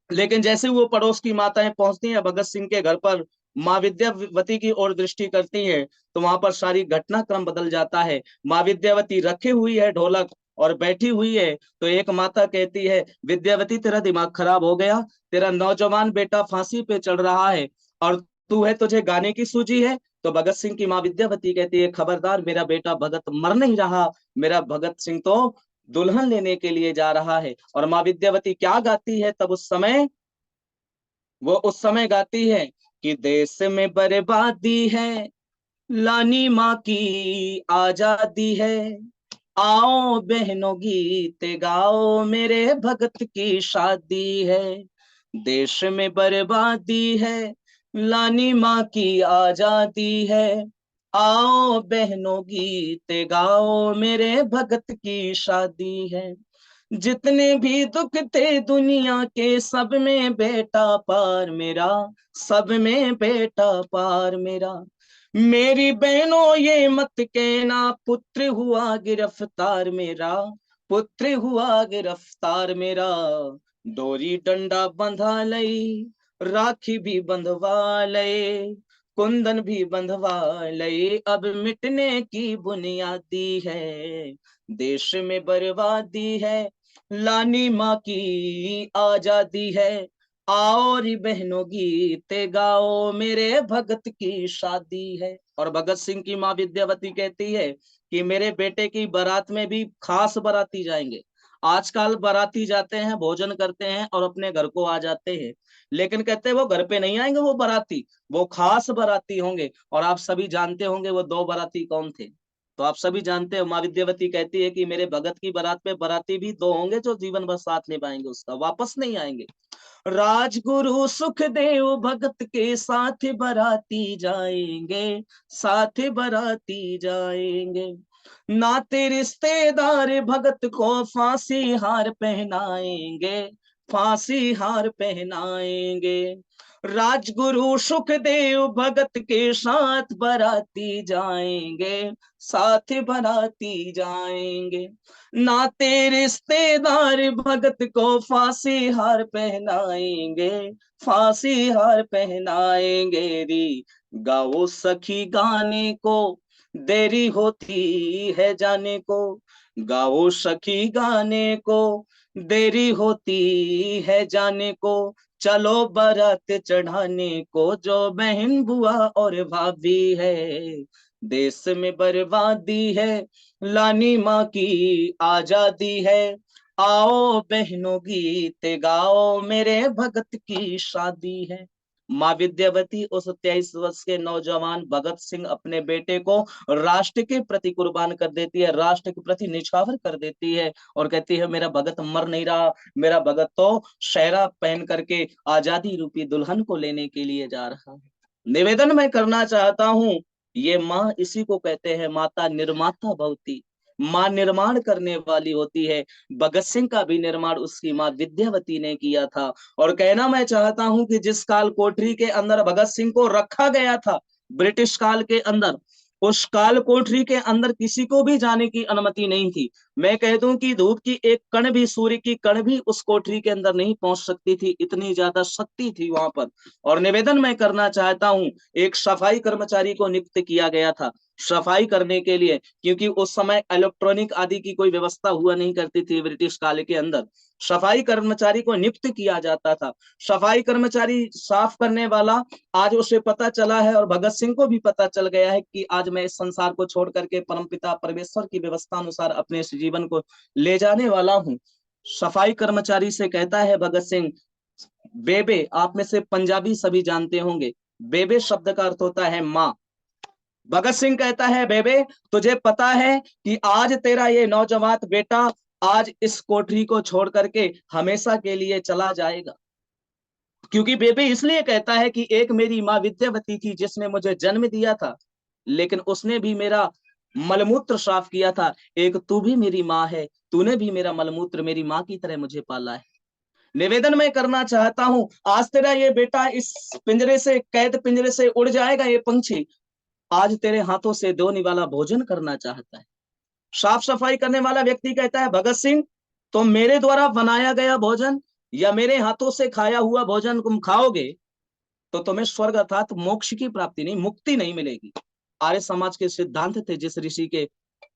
लेकिन जैसे वो पड़ोस की माताएं पहुंचती हैं भगत सिंह के घर पर, माँ विद्यावती की ओर दृष्टि करती हैं, तो वहां पर सारी घटनाक्रम बदल जाता है। माँ विद्यावती रखी हुई है ढोलक और बैठी हुई है, तो एक माता कहती है विद्यावती तेरा दिमाग खराब हो गया, तेरा नौजवान बेटा फांसी पे चढ़ रहा है और तू है तुझे गाने की सूझी है। तो भगत सिंह की माँ विद्यावती कहती है खबरदार, मेरा बेटा भगत मर नहीं रहा, मेरा भगत सिंह तो दुल्हन लेने के लिए जा रहा है। और माँ विद्यावती क्या गाती है तब उस समय, वो उस समय गाती है कि देश में बर्बादी है, लानी माँ की आजादी है, आओ बहनों गीत गाओ, मेरे भगत की शादी है, देश में बर्बादी है, लानी माँ की आजादी है, आओ बहनों गीत गाओ, मेरे भगत की शादी है, जितने भी दुख थे दुनिया के सब में बेटा पार मेरा, सब में बेटा पार मेरा, मेरी बहनों ये मत कहना पुत्र हुआ गिरफ्तार मेरा, पुत्र हुआ गिरफ्तार मेरा, डोरी डंडा बंधा लई, राखी भी बंधवा लए, कुंदन भी बंधवा लए, अब मिटने की बुनियादी है, देश में बर्बादी है, लानी माँ की आजादी है, आओ री बहनों गीत गाओ, मेरे भगत की शादी है। और भगत सिंह की माँ विद्यावती कहती है कि मेरे बेटे की बारात में भी खास बाराती जाएंगे, आजकल बाराती जाते हैं, भोजन करते हैं और अपने घर को आ जाते हैं, लेकिन कहते हैं वो घर पे नहीं आएंगे, वो बाराती, वो खास बाराती होंगे। और आप सभी जानते होंगे वो 2 बाराती कौन थे। तो आप सभी जानते हो, माँ विद्यावती कहती है कि मेरे भगत की बारात पे बाराती भी 2 होंगे जो जीवन भर साथ निभाएंगे, उसका वापस नहीं आएंगे। राजगुरु सुखदेव भगत के साथ बाराती जाएंगे, साथ बाराती जाएंगे। नाते रिश्तेदार भगत को फांसी हार पहनाएंगे, फांसी हार पहनाएंगे। राजगुरु सुखदेव भगत के साथ बाराती जाएंगे, साथ बाराती जाएंगे। नाते रिश्तेदार भगत को फांसी हार पहनाएंगे, फांसी हार पहनाएंगे री। गाओ सखी गाने को देरी होती है जाने को, गाओ सखी गाने को देरी होती है जाने को। चलो बारात चढ़ाने को, जो बहन बुआ और भाभी है। देश में बर्बादी है, लानी माँ की आजादी है। आओ बहनों गीत गाओ, मेरे भगत की शादी है। माँ विद्यावती उस 23 वर्ष के नौजवान भगत सिंह अपने बेटे को राष्ट्र के प्रति कुर्बान कर देती है, राष्ट्र के प्रति निछावर कर देती है और कहती है मेरा भगत मर नहीं रहा, मेरा भगत तो शहरा पहन करके आजादी रूपी दुल्हन को लेने के लिए जा रहा है। निवेदन मैं करना चाहता हूँ, ये माँ इसी को कहते हैं माता निर्माता भवती। माँ निर्माण करने वाली होती है। भगत सिंह का भी निर्माण उसकी माँ विद्यावती ने किया था। और कहना मैं चाहता हूं कि जिस काल कोठरी के अंदर भगत सिंह को रखा गया था, ब्रिटिश काल के अंदर, उस काल कोठरी के अंदर किसी को भी जाने की अनुमति नहीं थी। मैं कह दूं कि धूप की एक कण भी, सूर्य की कण भी उस कोठरी के अंदर नहीं पहुंच सकती थी, इतनी ज्यादा शक्ति थी वहां पर। और निवेदन मैं करना चाहता हूं, एक सफाई कर्मचारी को नियुक्त किया गया था सफाई करने के लिए, क्योंकि उस समय इलेक्ट्रॉनिक आदि की कोई व्यवस्था हुआ नहीं करती थी ब्रिटिश काल के अंदर। सफाई कर्मचारी को नियुक्त किया जाता था। सफाई कर्मचारी साफ करने वाला, आज उसे पता चला है और भगत सिंह को भी पता चल गया है कि आज मैं इस संसार को छोड़ करके परमपिता परमेश्वर की व्यवस्था अनुसार अपने इस जीवन को ले जाने वाला हूं। सफाई कर्मचारी से कहता है भगत सिंह, बेबे, आप में से पंजाबी सभी जानते होंगे, बेबे शब्द का अर्थ होता है माँ। भगत सिंह कहता है बेबे, तुझे पता है कि आज तेरा ये नौजवान बेटा आज इस कोठरी को छोड़ करके हमेशा के लिए चला जाएगा। क्योंकि बेबे इसलिए कहता है कि एक मेरी माँ विद्यावती थी जिसने मुझे जन्म दिया था, लेकिन उसने भी मेरा मलमूत्र साफ किया था। एक तू भी मेरी माँ है, तूने भी मेरा मलमूत्र मेरी माँ की तरह मुझे पाला है। निवेदन मैं करना चाहता हूं, आज तेरा ये बेटा इस पिंजरे से, कैद पिंजरे से उड़ जाएगा, ये पंछी आज तेरे हाथों से दो निवाला भोजन करना चाहता है। साफ सफाई करने वाला व्यक्ति कहता है भगत सिंह, तो मेरे द्वारा बनाया गया भोजन या मेरे हाथों से खाया हुआ भोजन तुम खाओगे तो तुम्हें स्वर्ग अर्थात मोक्ष की प्राप्ति नहीं, मुक्ति नहीं मिलेगी। आर्य समाज के सिद्धांत थे जिस ऋषि के,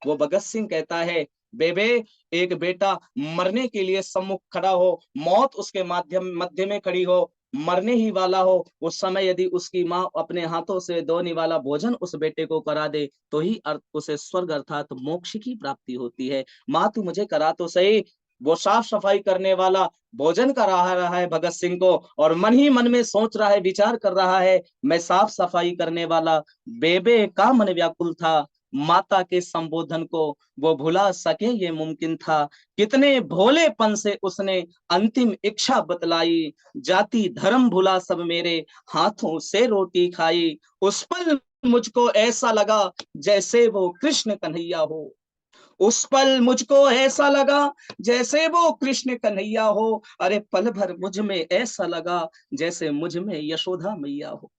वो भगत सिंह कहता है बेबे, एक बेटा मरने के लिए सम्मुख खड़ा हो, मौत उसके मध्य में खड़ी हो, मरने ही वाला हो, उस समय यदि उसकी माँ अपने हाथों से दो निवाला भोजन उस बेटे को करा दे तो ही उसे स्वर्ग अर्थात मोक्ष की प्राप्ति होती है। माँ तू मुझे करा तो सही। वो साफ सफाई करने वाला भोजन करा रहा है भगत सिंह को और मन ही मन में सोच रहा है, विचार कर रहा है, मैं साफ सफाई करने वाला बेबे का मन व्याकुल था, माता के संबोधन को वो भुला सके ये मुमकिन था। कितने भोलेपन से उसने अंतिम इच्छा बतलाई, जाति धर्म भुला सब मेरे हाथों से रोटी खाई। उस पल मुझको ऐसा लगा जैसे वो कृष्ण कन्हैया हो, उस पल मुझको ऐसा लगा जैसे वो कृष्ण कन्हैया हो। अरे पल भर मुझ में ऐसा लगा जैसे मुझ में यशोदा मैया हो।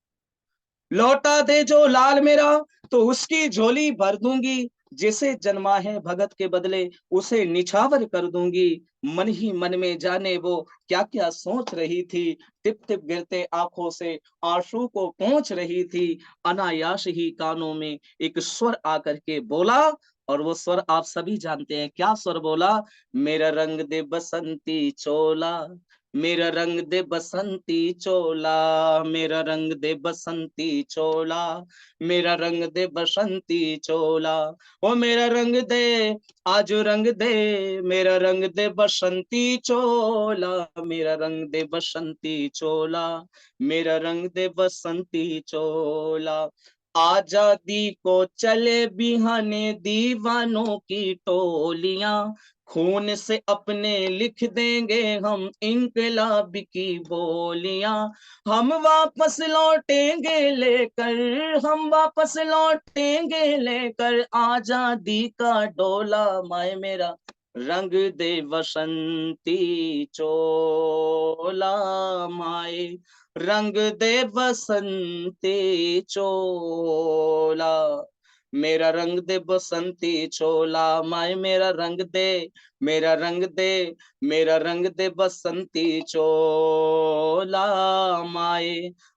लौटा दे जो लाल मेरा तो उसकी झोली भर दूंगी, जिसे जन्मा है भगत के बदले उसे निछावर कर दूंगी। मन ही मन में जाने वो क्या क्या सोच रही थी, टिप टिप गिरते आंखों से आंसू को पोंछ रही थी। अनायास ही कानों में एक स्वर आकर के बोला, और वो स्वर आप सभी जानते हैं, क्या स्वर बोला, मेरा रंग दे बसंती चोला, मेरा रंग दे बसंती चोला, मेरा रंग दे बसंती चोला, मेरा रंग दे बसंती चोला, ओ मेरा रंग दे, आज रंग दे, मेरा रंग दे बसंती चोला, मेरा रंग दे बसंती चोला, मेरा रंग दे बसंती चोला। आजादी को चले बिहाने दीवानों की टोलियां, खून से अपने लिख देंगे हम इंकलाब की बोलियां, हम वापस लौटेंगे लेकर, हम वापस लौटेंगे लेकर आजादी का डोला, माए मेरा रंग दे बसंती चोला, माए रंग दे बसंती चोला, मेरा रंग दे बसंती चोला, माए मेरा रंग दे, मेरा रंग दे, मेरा रंग दे बसंती चोला, माए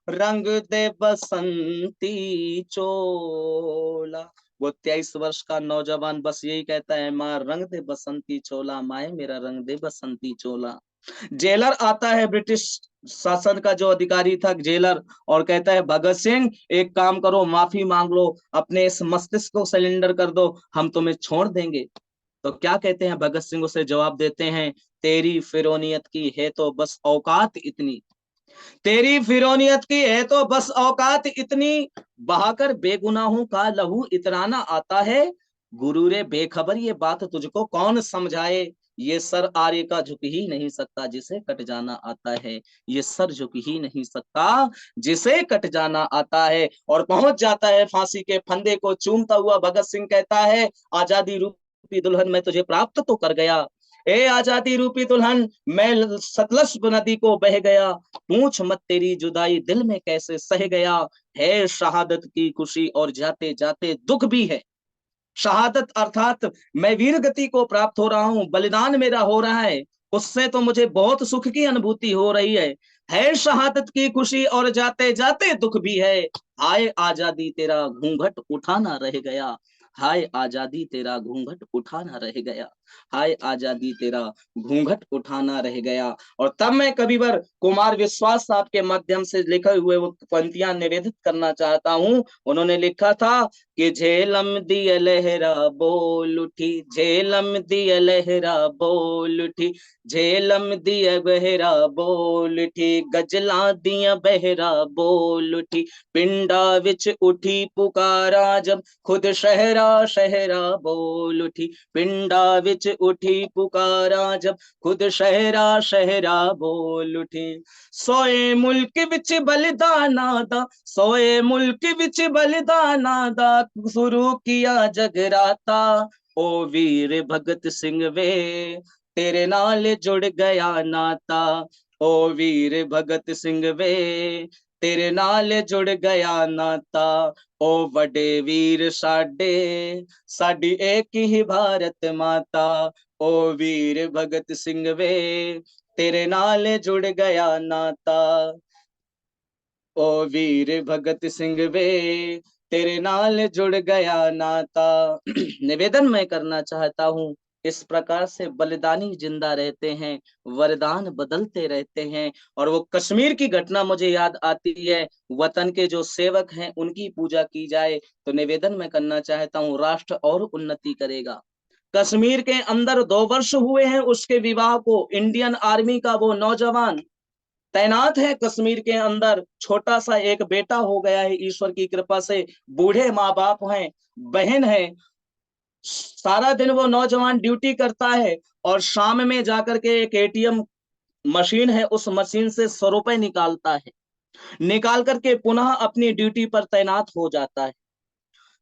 रंग दे बसंती चोला। वो 23 वर्ष का नौजवान बस यही कहता है, माँ रंग दे बसंती चोला, माए मेरा रंग दे बसंती चोला। जेलर आता है, ब्रिटिश शासन का जो अधिकारी था जेलर, और कहता है भगत सिंह एक काम करो, माफी मांग लो, अपने इस मस्तिष्क को सिलेंडर कर दो, हम तुम्हें छोड़ देंगे। तो क्या कहते हैं भगत सिंह, उसे जवाब देते हैं, तेरी फिरौनियत की है तो बस औकात इतनी, तेरी फिरौनियत की है तो बस औकात इतनी, बहाकर बेगुनाहों का लहू इतराना आता है, गुरूरे बेखबर ये बात तुझको कौन समझाए, ये सर आर्य का झुक ही नहीं सकता जिसे कट जाना आता है, ये सर झुक ही नहीं सकता जिसे कट जाना आता है। और पहुंच जाता है फांसी के फंदे को चूमता हुआ भगत सिंह कहता है, आजादी रूपी दुल्हन मैं तुझे प्राप्त तो कर गया, ए आजादी रूपी दुल्हन मैं सतलज नदी को बह गया, पूछ मत तेरी जुदाई दिल में कैसे सह गया, है शहादत की खुशी और जाते जाते दुख भी है, शहादत अर्थात मैं वीर गति को प्राप्त हो रहा हूं, बलिदान मेरा हो रहा है, उससे तो मुझे बहुत सुख की अनुभूति हो रही है शहादत की खुशी और जाते जाते दुख भी है, हाय आजादी तेरा घूंघट उठाना रह गया, हाय आजादी तेरा घूंघट उठाना रह गया, हाय आजादी तेरा घूंघट उठाना रह गया। और तब मैं कविवर कुमार विश्वास साहब के माध्यम से लिखे हुए वो पंक्तियां निवेदित करना चाहता हूं। उन्होंने लिखा था कि झेलम दिया लहरा बोल उठी, झेलम दिया लहरा बोल उठी, झेलम दिया बहरा बोल उठी, गजला दिया बहरा बोल उठी, पिंडा विच उठी पुकारा जब खुद शहरा शहरा बोल उठी, पिंडा विच उठी पुकारा जब खुद शहरा शहरा बोल उठी, सोए मुल्क विच बलिदाना दा, सोए मुल्क विच बलिदाना दा शुरू किया जगराता, ओ वीर भगत सिंह वे तेरे नाल जुड़ गया नाता, ओ वीर भगत सिंह वे तेरे नाल जुड़ गया नाता, ओ वडे वीर साडे साडी एक ही भारत माता, ओ वीर भगत सिंह वे तेरे नाल जुड़ गया नाता, ओ वीर भगत सिंह वे तेरे नाल जुड़ गया नाता। निवेदन मैं करना चाहता हूँ, इस प्रकार से बलिदानी जिंदा रहते हैं, वरदान बदलते रहते हैं। और वो कश्मीर की घटना मुझे याद आती है, वतन के जो सेवक हैं उनकी पूजा की जाए, तो निवेदन मैं करना चाहता हूँ, राष्ट्र और उन्नति करेगा। कश्मीर के अंदर 2 वर्ष हुए हैं उसके विवाह को, इंडियन आर्मी का वो नौजवान तैनात है कश्मीर के अंदर, छोटा सा एक बेटा हो गया है ईश्वर की कृपा से, बूढ़े माँ बाप हैं, बहन है, सारा दिन वो नौजवान ड्यूटी करता है और शाम में जाकर के एक एटीएम मशीन है, उस मशीन से 100 रुपए निकालता है, निकाल करके पुनः अपनी ड्यूटी पर तैनात हो जाता है।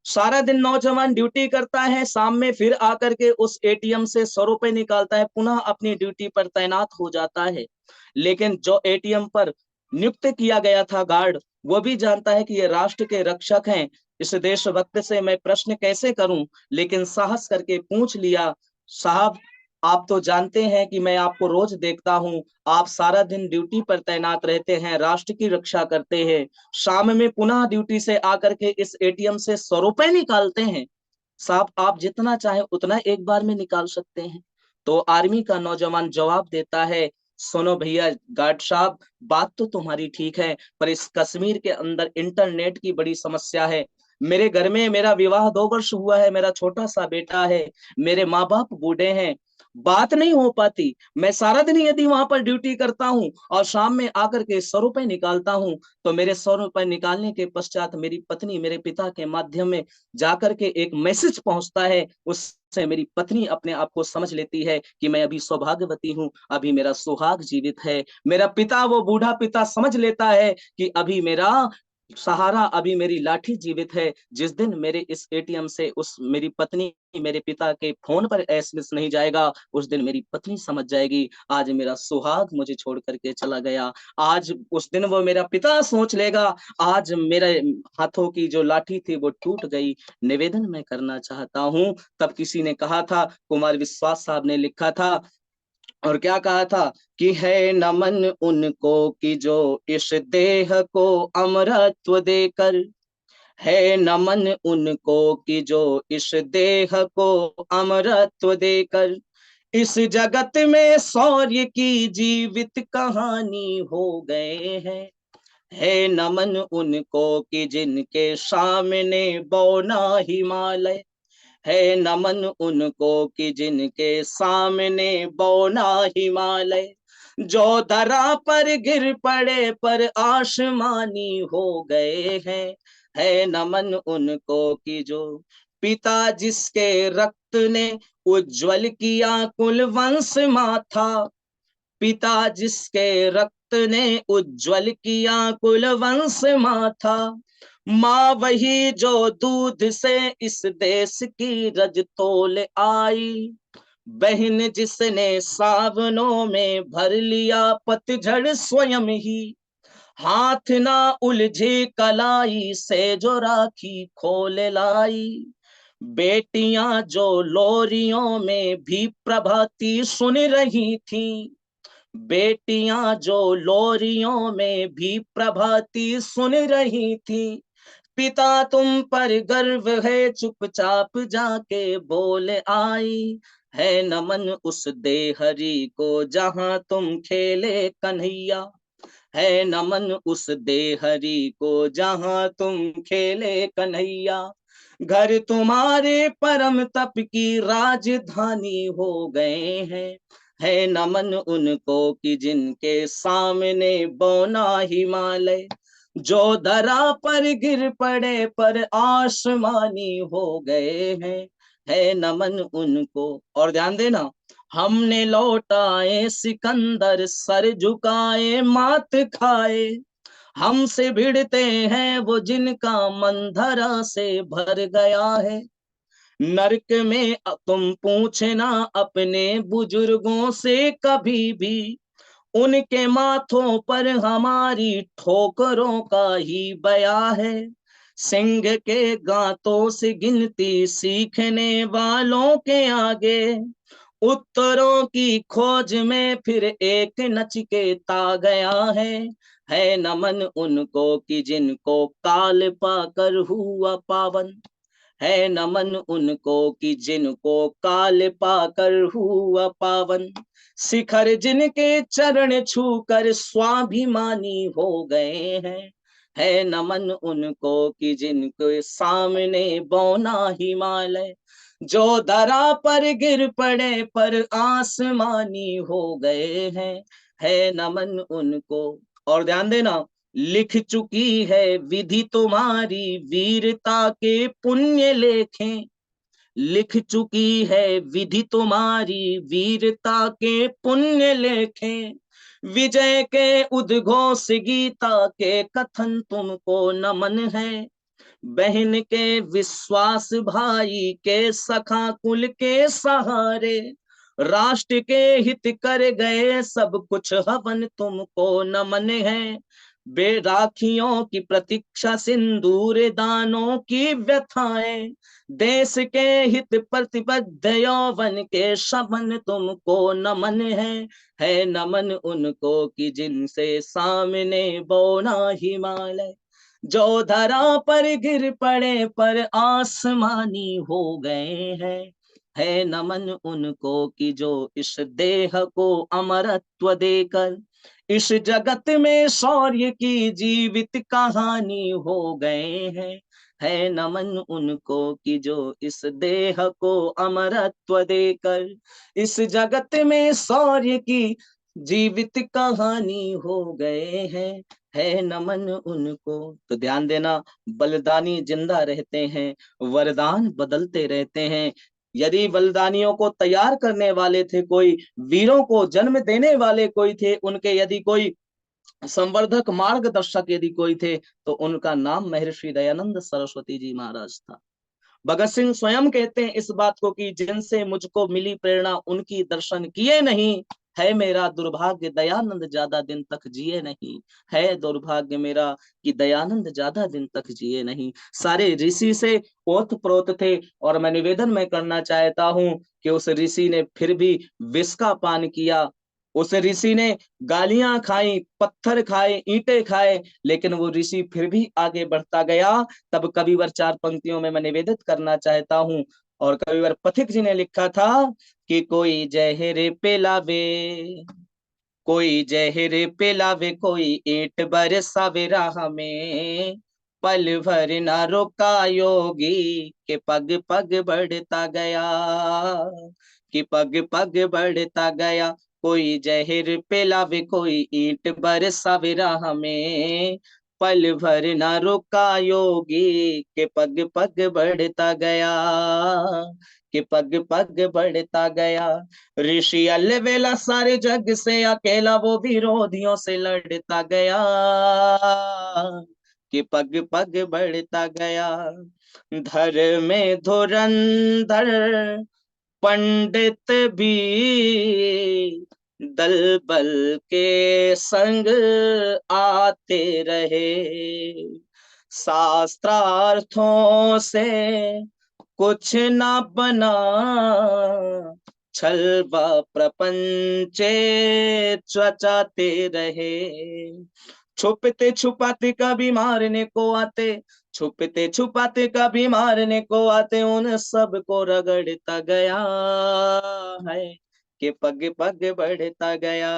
सारा दिन नौजवान ड्यूटी करता है, शाम में फिर आकर के उस एटीएम से 100 रुपए निकालता है, पुनः अपनी ड्यूटी पर तैनात हो जाता है। लेकिन जो एटीएम पर नियुक्त किया गया था गार्ड, वो भी जानता है कि ये राष्ट्र के रक्षक हैं, इस देशभक्त से मैं प्रश्न कैसे करूं, लेकिन साहस करके पूछ लिया, साहब आप तो जानते हैं कि मैं आपको रोज देखता हूं, आप सारा दिन ड्यूटी पर तैनात रहते हैं, राष्ट्र की रक्षा करते हैं, शाम में पुनः ड्यूटी से आकर के इस एटीएम से 100 रुपए निकालते हैं, साहब आप जितना चाहे उतना एक बार में निकाल सकते हैं। तो आर्मी का नौजवान जवाब देता है, सुनो भैया गार्ड साहब, बात तो तुम्हारी ठीक है, पर इस कश्मीर के अंदर इंटरनेट की बड़ी समस्या है। मेरे घर में मेरा विवाह 2 वर्ष हुआ है, मेरा छोटा सा बेटा है, मेरे माँ बाप बूढ़े हैं, बात नहीं हो पाती। मैं सारा दिन यदि वहां पर ड्यूटी करता हूँ और शाम में आकर के 100 रुपए निकालता हूँ, तो मेरे 100 रुपए निकालने के पश्चात मेरी पत्नी मेरे पिता के माध्यम में जाकर के एक मैसेज पहुंचता है, उससे मेरी पत्नी अपने आप को समझ लेती है कि मैं अभी सौभाग्यवती हूँ, अभी मेरा सुहाग जीवित है। मेरा पिता, वो बूढ़ा पिता समझ लेता है कि अभी मेरा सहारा, अभी मेरी लाठी जीवित है। जिस दिन मेरे इस एटीएम से उस मेरी पत्नी मेरे पिता के फोन पर एसएमएस नहीं जाएगा, उस दिन मेरी पत्नी समझ जाएगी आज मेरा सुहाग मुझे छोड़ करके चला गया। आज उस दिन वो मेरा पिता सोच लेगा आज मेरे हाथों की जो लाठी थी वो टूट गई। निवेदन मैं करना चाहता हूँ, तब किसी ने कहा था, कुमार विश्वास साहब ने लिखा था और क्या कहा था कि है नमन उनको कि जो इस देह को अमरत्व देकर, है नमन उनको कि जो इस देह को अमरत्व देकर इस जगत में शौर्य की जीवित कहानी हो गए हैं। है नमन उनको कि जिनके सामने बौना हिमालय, है नमन उनको कि जिनके सामने बौना हिमालय, जो धरा पर गिर पड़े पर आसमानी हो गए हैं। है नमन उनको कि जो पिता जिसके रक्त ने उज्जवल किया कुल वंश माथा, पिता जिसके रक्त ने उज्जवल किया कुल वंश माथा, माँ वही जो दूध से इस देश की रज तोल आई, बहन जिसने सावनों में भर लिया पतझड़ स्वयं ही, हाथ ना उलझे कलाई से जो राखी खोल लाई, बेटियां जो लोरियों में भी प्रभाती सुन रही थी, बेटियां जो लोरियों में भी प्रभाती सुन रही थी, पिता तुम पर गर्व है चुपचाप जाके बोल आई, है नमन उस देहरी को जहां तुम खेले कन्हैया, है नमन उस देहरी को जहां तुम खेले कन्हैया, घर तुम्हारे परम तप की राजधानी हो गए हैं। है नमन उनको कि जिनके सामने बौना हिमालय, जो धरा पर गिर पड़े पर आसमानी हो गए हैं। है नमन उनको। और ध्यान देना, हमने लौटाए सिकंदर सर झुकाए मात खाए, हमसे भिड़ते हैं वो जिनका मन धरा से भर गया है। नरक में तुम पूछना अपने बुजुर्गों से कभी भी, उनके माथों पर हमारी ठोकरों का ही बया है। सिंह के गांतों से गिनती सीखने वालों के आगे, उत्तरों की खोज में फिर एक नचिकेता गया है। है नमन उनको कि जिनको काल पाकर हुआ पावन, है नमन उनको कि जिनको काल पाकर हुआ पावन, शिखर जिनके चरण छूकर स्वाभिमानी हो गए हैं। है नमन उनको कि जिनके सामने बौना हिमालय, जो धरा पर गिर पड़े पर आसमानी हो गए हैं। है नमन उनको। और ध्यान देना, लिख चुकी है विधि तुम्हारी वीरता के पुण्य लेखें, लिख चुकी है विधि तुम्हारी वीरता के पुण्य लेखें, विजय के उद्घोष गीता के कथन तुमको नमन है। बहन के विश्वास भाई के सखा कुल के सहारे, राष्ट्र के हित कर गए सब कुछ हवन तुमको नमन है। बेराखियों की प्रतीक्षा सिंदूर दानों की व्यथाएं, देश के हित प्रतिबद्ध यौवन के शबन तुमको नमन है। है नमन उनको कि जिनसे सामने बौना हिमालय, जो धरा पर गिर पड़े पर आसमानी हो गए हैं। है नमन उनको कि जो इस देह को अमरत्व देकर इस जगत में शौर्य की जीवित कहानी हो गए हैं। है नमन उनको कि जो इस देह को अमरत्व देकर इस जगत में शौर्य की जीवित कहानी हो गए हैं। है नमन उनको। तो ध्यान देना, बलिदानी जिंदा रहते हैं, वरदान बदलते रहते हैं। यदि बलिदानियों को तैयार करने वाले थे कोई, वीरों को जन्म देने वाले कोई थे, उनके यदि कोई संवर्धक मार्गदर्शक यदि कोई थे, तो उनका नाम महर्षि दयानंद सरस्वती जी महाराज था। भगत सिंह स्वयं कहते हैं इस बात को कि जिनसे मुझको मिली प्रेरणा उनकी दर्शन किए नहीं, है मेरा दुर्भाग्य दयानंद ज्यादा दिन तक जिए नहीं। है दुर्भाग्य मेरा कि दयानंद ज्यादा दिन तक जिए नहीं। सारे ऋषि से ओत प्रोत थे, और मैं निवेदन में करना चाहता हूं कि उस ऋषि ने फिर भी विष का पान किया, उस ऋषि ने गालियां खाई, पत्थर खाए, ईंटें खाए, लेकिन वो ऋषि फिर भी आगे बढ़ता गया। तब कविवर 4 पंक्तियों में मैं निवेदित करना चाहता हूं, और कविवर पथिक जी ने लिखा था कि कोई जहर पिलावे, कोई जहर पिलावे, कोई ईंट बरसावे राह में, पल भर न रोका योगी के पग पग बढ़ता गया, कि पग पग बढ़ता गया। कोई जहर पिलावे, कोई ईंट बरसावे राह में, पल भर न रुका योगी के पग पग बढ़ता गया, कि पग पग बढ़ता गया। ऋषि अलवेला सारे जग से अकेला वो विरोधियों से लड़ता गया, कि पग पग बढ़ता गया। धर में धुरंधर पंडित भी दल बल के संग आते रहे, शास्त्रार्थों से कुछ न बना, छल व प्रपंचे चचाते रहे। छुपते छुपाते कभी मारने को आते, छुपते छुपाते कभी मारने को आते, उन सब को रगड़ता गया है, कि पग पग बढ़ता गया,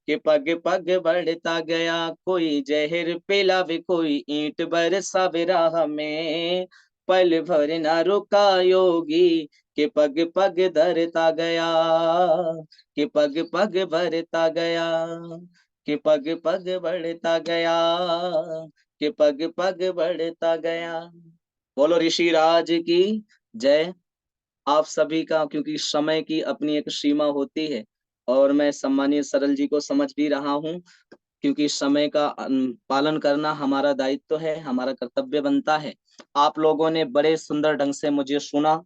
कि पग पग बढ़ता गया। कोई जहर पिलावे, कोई ईंट बरसावे राह में, पल भर न रुका योगी के पग पग धरता गया, कि पग पग भरता गया, कि पग पग बढ़ता गया, कि पग पग बढ़ता गया। बोलो ऋषि राज की जय। आप सभी का, क्योंकि समय की अपनी एक सीमा होती है, और मैं सम्मानीय सरल जी को समझ भी रहा हूँ, क्योंकि समय का पालन करना हमारा दायित्व है, हमारा कर्तव्य बनता है। आप लोगों ने बड़े सुंदर ढंग से मुझे सुना।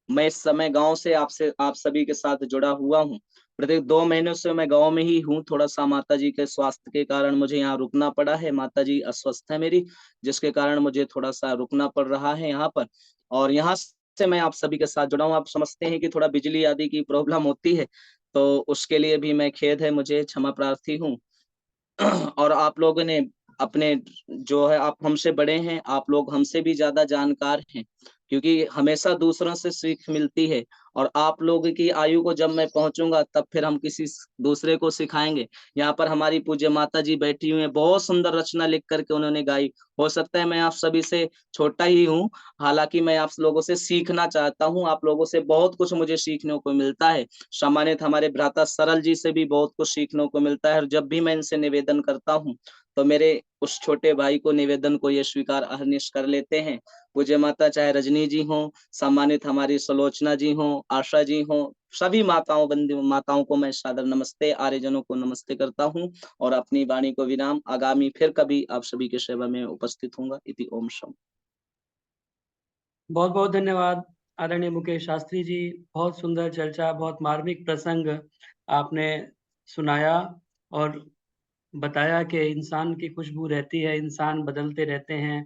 मैं इस समय गांव से आप सभी के साथ जुड़ा हुआ हूँ। प्रत्येक 2 महीनों से मैं गांव में ही हूँ। थोड़ा सा माता जी के स्वास्थ्य के कारण मुझे यहाँ रुकना पड़ा है। माता जी अस्वस्थ है मेरी, जिसके कारण मुझे थोड़ा सा रुकना पड़ रहा है यहाँ पर। और यहाँ से मैं आप सभी के साथ जुड़ा हूँ। आप समझते हैं कि थोड़ा बिजली आदि की प्रॉब्लम होती है, तो उसके लिए भी मैं खेद है, मुझे क्षमा प्रार्थी हूँ। और आप लोगों ने अपने जो है, आप हमसे बड़े हैं, आप लोग हमसे भी ज्यादा जानकार हैं, क्योंकि हमेशा दूसरों से सीख मिलती है। और आप लोगों की आयु को जब मैं पहुंचूंगा, तब फिर हम किसी दूसरे को सिखाएंगे। यहाँ पर हमारी पूज्य माता जी बैठी हुई हैं, बहुत सुंदर रचना लिख करके उन्होंने गाई। हो सकता है मैं आप सभी से छोटा ही हूँ, हालांकि मैं आप लोगों से सीखना चाहता हूँ। आप लोगों से बहुत कुछ मुझे सीखने को मिलता है। सम्मानित हमारे भ्राता सरल जी से भी बहुत कुछ सीखने को मिलता है। और जब भी मैं इनसे निवेदन करता हूँ, तो मेरे उस छोटे भाई को निवेदन को ये स्वीकार अहर्निश कर लेते हैं। पूज्य माता चाहे रजनी जी हो, सम्मानित हमारी सुलोचना जी हो, आशा जी हो, सभी माताओं बंदी माताओं को मैं सादर नमस्ते, आर्यजनों को नमस्ते करता हूँ, और अपनी वाणी को विराम। आगामी फिर कभी आप सभी की सेवा में उपस्थित होऊंगा। इति ओम शम। बहुत बहुत धन्यवाद आदरणीय मुकेश शास्त्री जी। बहुत सुंदर चर्चा, बहुत मार्मिक प्रसंग आपने सुनाया और बताया कि इंसान की खुशबू रहती है, इंसान बदलते रहते हैं।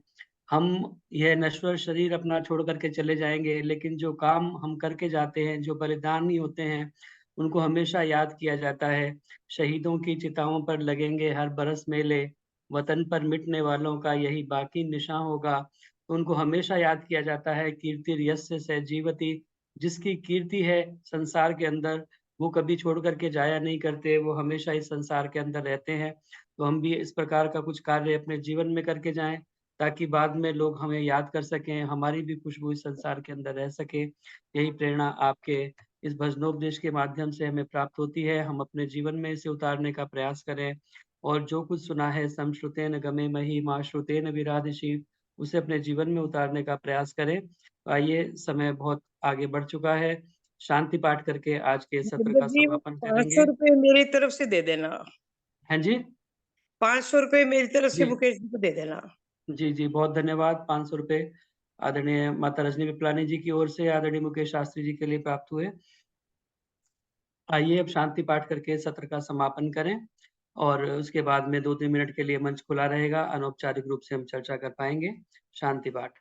हम यह नश्वर शरीर अपना छोड़ करके चले जाएंगे, लेकिन जो काम हम करके जाते हैं, जो बलिदानी होते हैं, उनको हमेशा याद किया जाता है। शहीदों की चिताओं पर लगेंगे हर बरस मेले, वतन पर मिटने वालों का यही बाकी निशान होगा। तो उनको हमेशा याद किया जाता है। कीर्ति यस्य से जीवति जिसकी कीर्ति है संसार के अंदर, वो कभी छोड़ करके जाया नहीं करते, वो हमेशा इस संसार के अंदर रहते हैं। तो हम भी इस प्रकार का कुछ कार्य अपने जीवन में करके जाएँ, ताकि बाद में लोग हमें याद कर सकें, हमारी भी खुशबू इस संसार के अंदर रह सके। यही प्रेरणा आपके इस भजनोपदेश के माध्यम से हमें प्राप्त होती है। हम अपने जीवन में इसे उतारने का प्रयास करें और जो कुछ सुना है समश्रुतेन गमे महिमा श्रुतेन विराधिषि, उसे अपने जीवन में उतारने का प्रयास करें। आइए, समय बहुत आगे बढ़ चुका है। शांति पाठ करके आज के सत्र का जी, समापन 500 करेंगे। रुपए मेरी तरफ से दे देना। हाँ जी? 500 रुपए मेरी तरफ से जी। मुकेश जी को दे देना। जी, जी, बहुत धन्यवाद। 500 रुपए आदरणीय माता रजनी विप्लानी जी की ओर से आदरणीय मुकेश शास्त्री जी के लिए प्राप्त हुए। आइए अब शांति पाठ करके सत्र का समापन करें और उसके बाद में 2-3 मिनट के लिए मंच खुला रहेगा। अनौपचारिक रूप से हम चर्चा कर पाएँगे। शांति पाठ।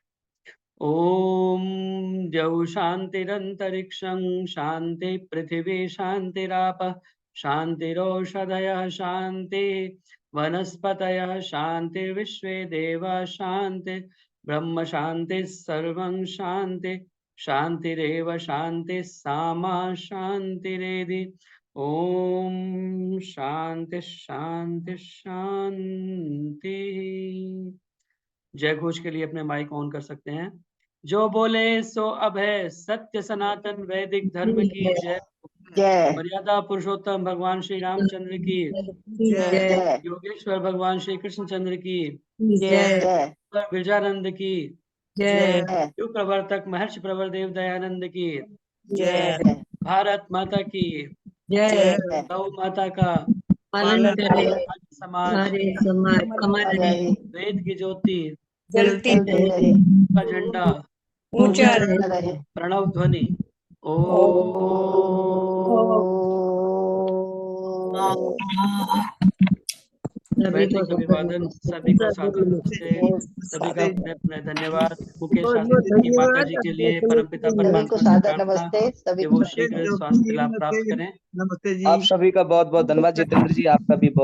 ॐ द्यौः शान्तिरन्तरिक्षं शान्ति पृथिवी शान्तिरापः शान्तिरोषधयः शान्तिः वनस्पतयः शान्तिर्विश्वे देवाः शान्तिः ब्रह्म शान्तिः सर्वं शान्तिः शान्तिरेव शान्तिः सामा शान्तिरेधि। ॐ शान्तिः शान्तिः शान्तिः। जय घोष के लिए अपने माइक ऑन कर सकते हैं। जो बोले सो अब है, सत्य सनातन वैदिक धर्म की जय। जय मर्यादा पुरुषोत्तम भगवान श्री रामचंद्र की जय योगेश्वर भगवान श्री कृष्णचंद्र की जय विरजानंद की जय युग प्रवर्तक महर्षि प्रवर देव दयानंद की जय भारत माता की जय गौ माता का पालन करे समाज हमारे समाज अमर रहे वेद की ज्योति जलती रहे का झंडा ऊंचा रहे प्रणव ध्वनि सभी को वैदिक अभिवादन, सभी को सादर नमस्ते, सभी का अपने अपने धन्यवाद। मुकेश शास्त्री की माता जी के लिए परमपिता सभी को परमात्मा से सादर प्रार्थना नमस्ते सभी कि को वो शीघ्र स्वास्थ्य लाभ प्राप्त करें। आप सभी का बहुत बहुत धन्यवाद। जितेंद्र जी, आपका भी बहुत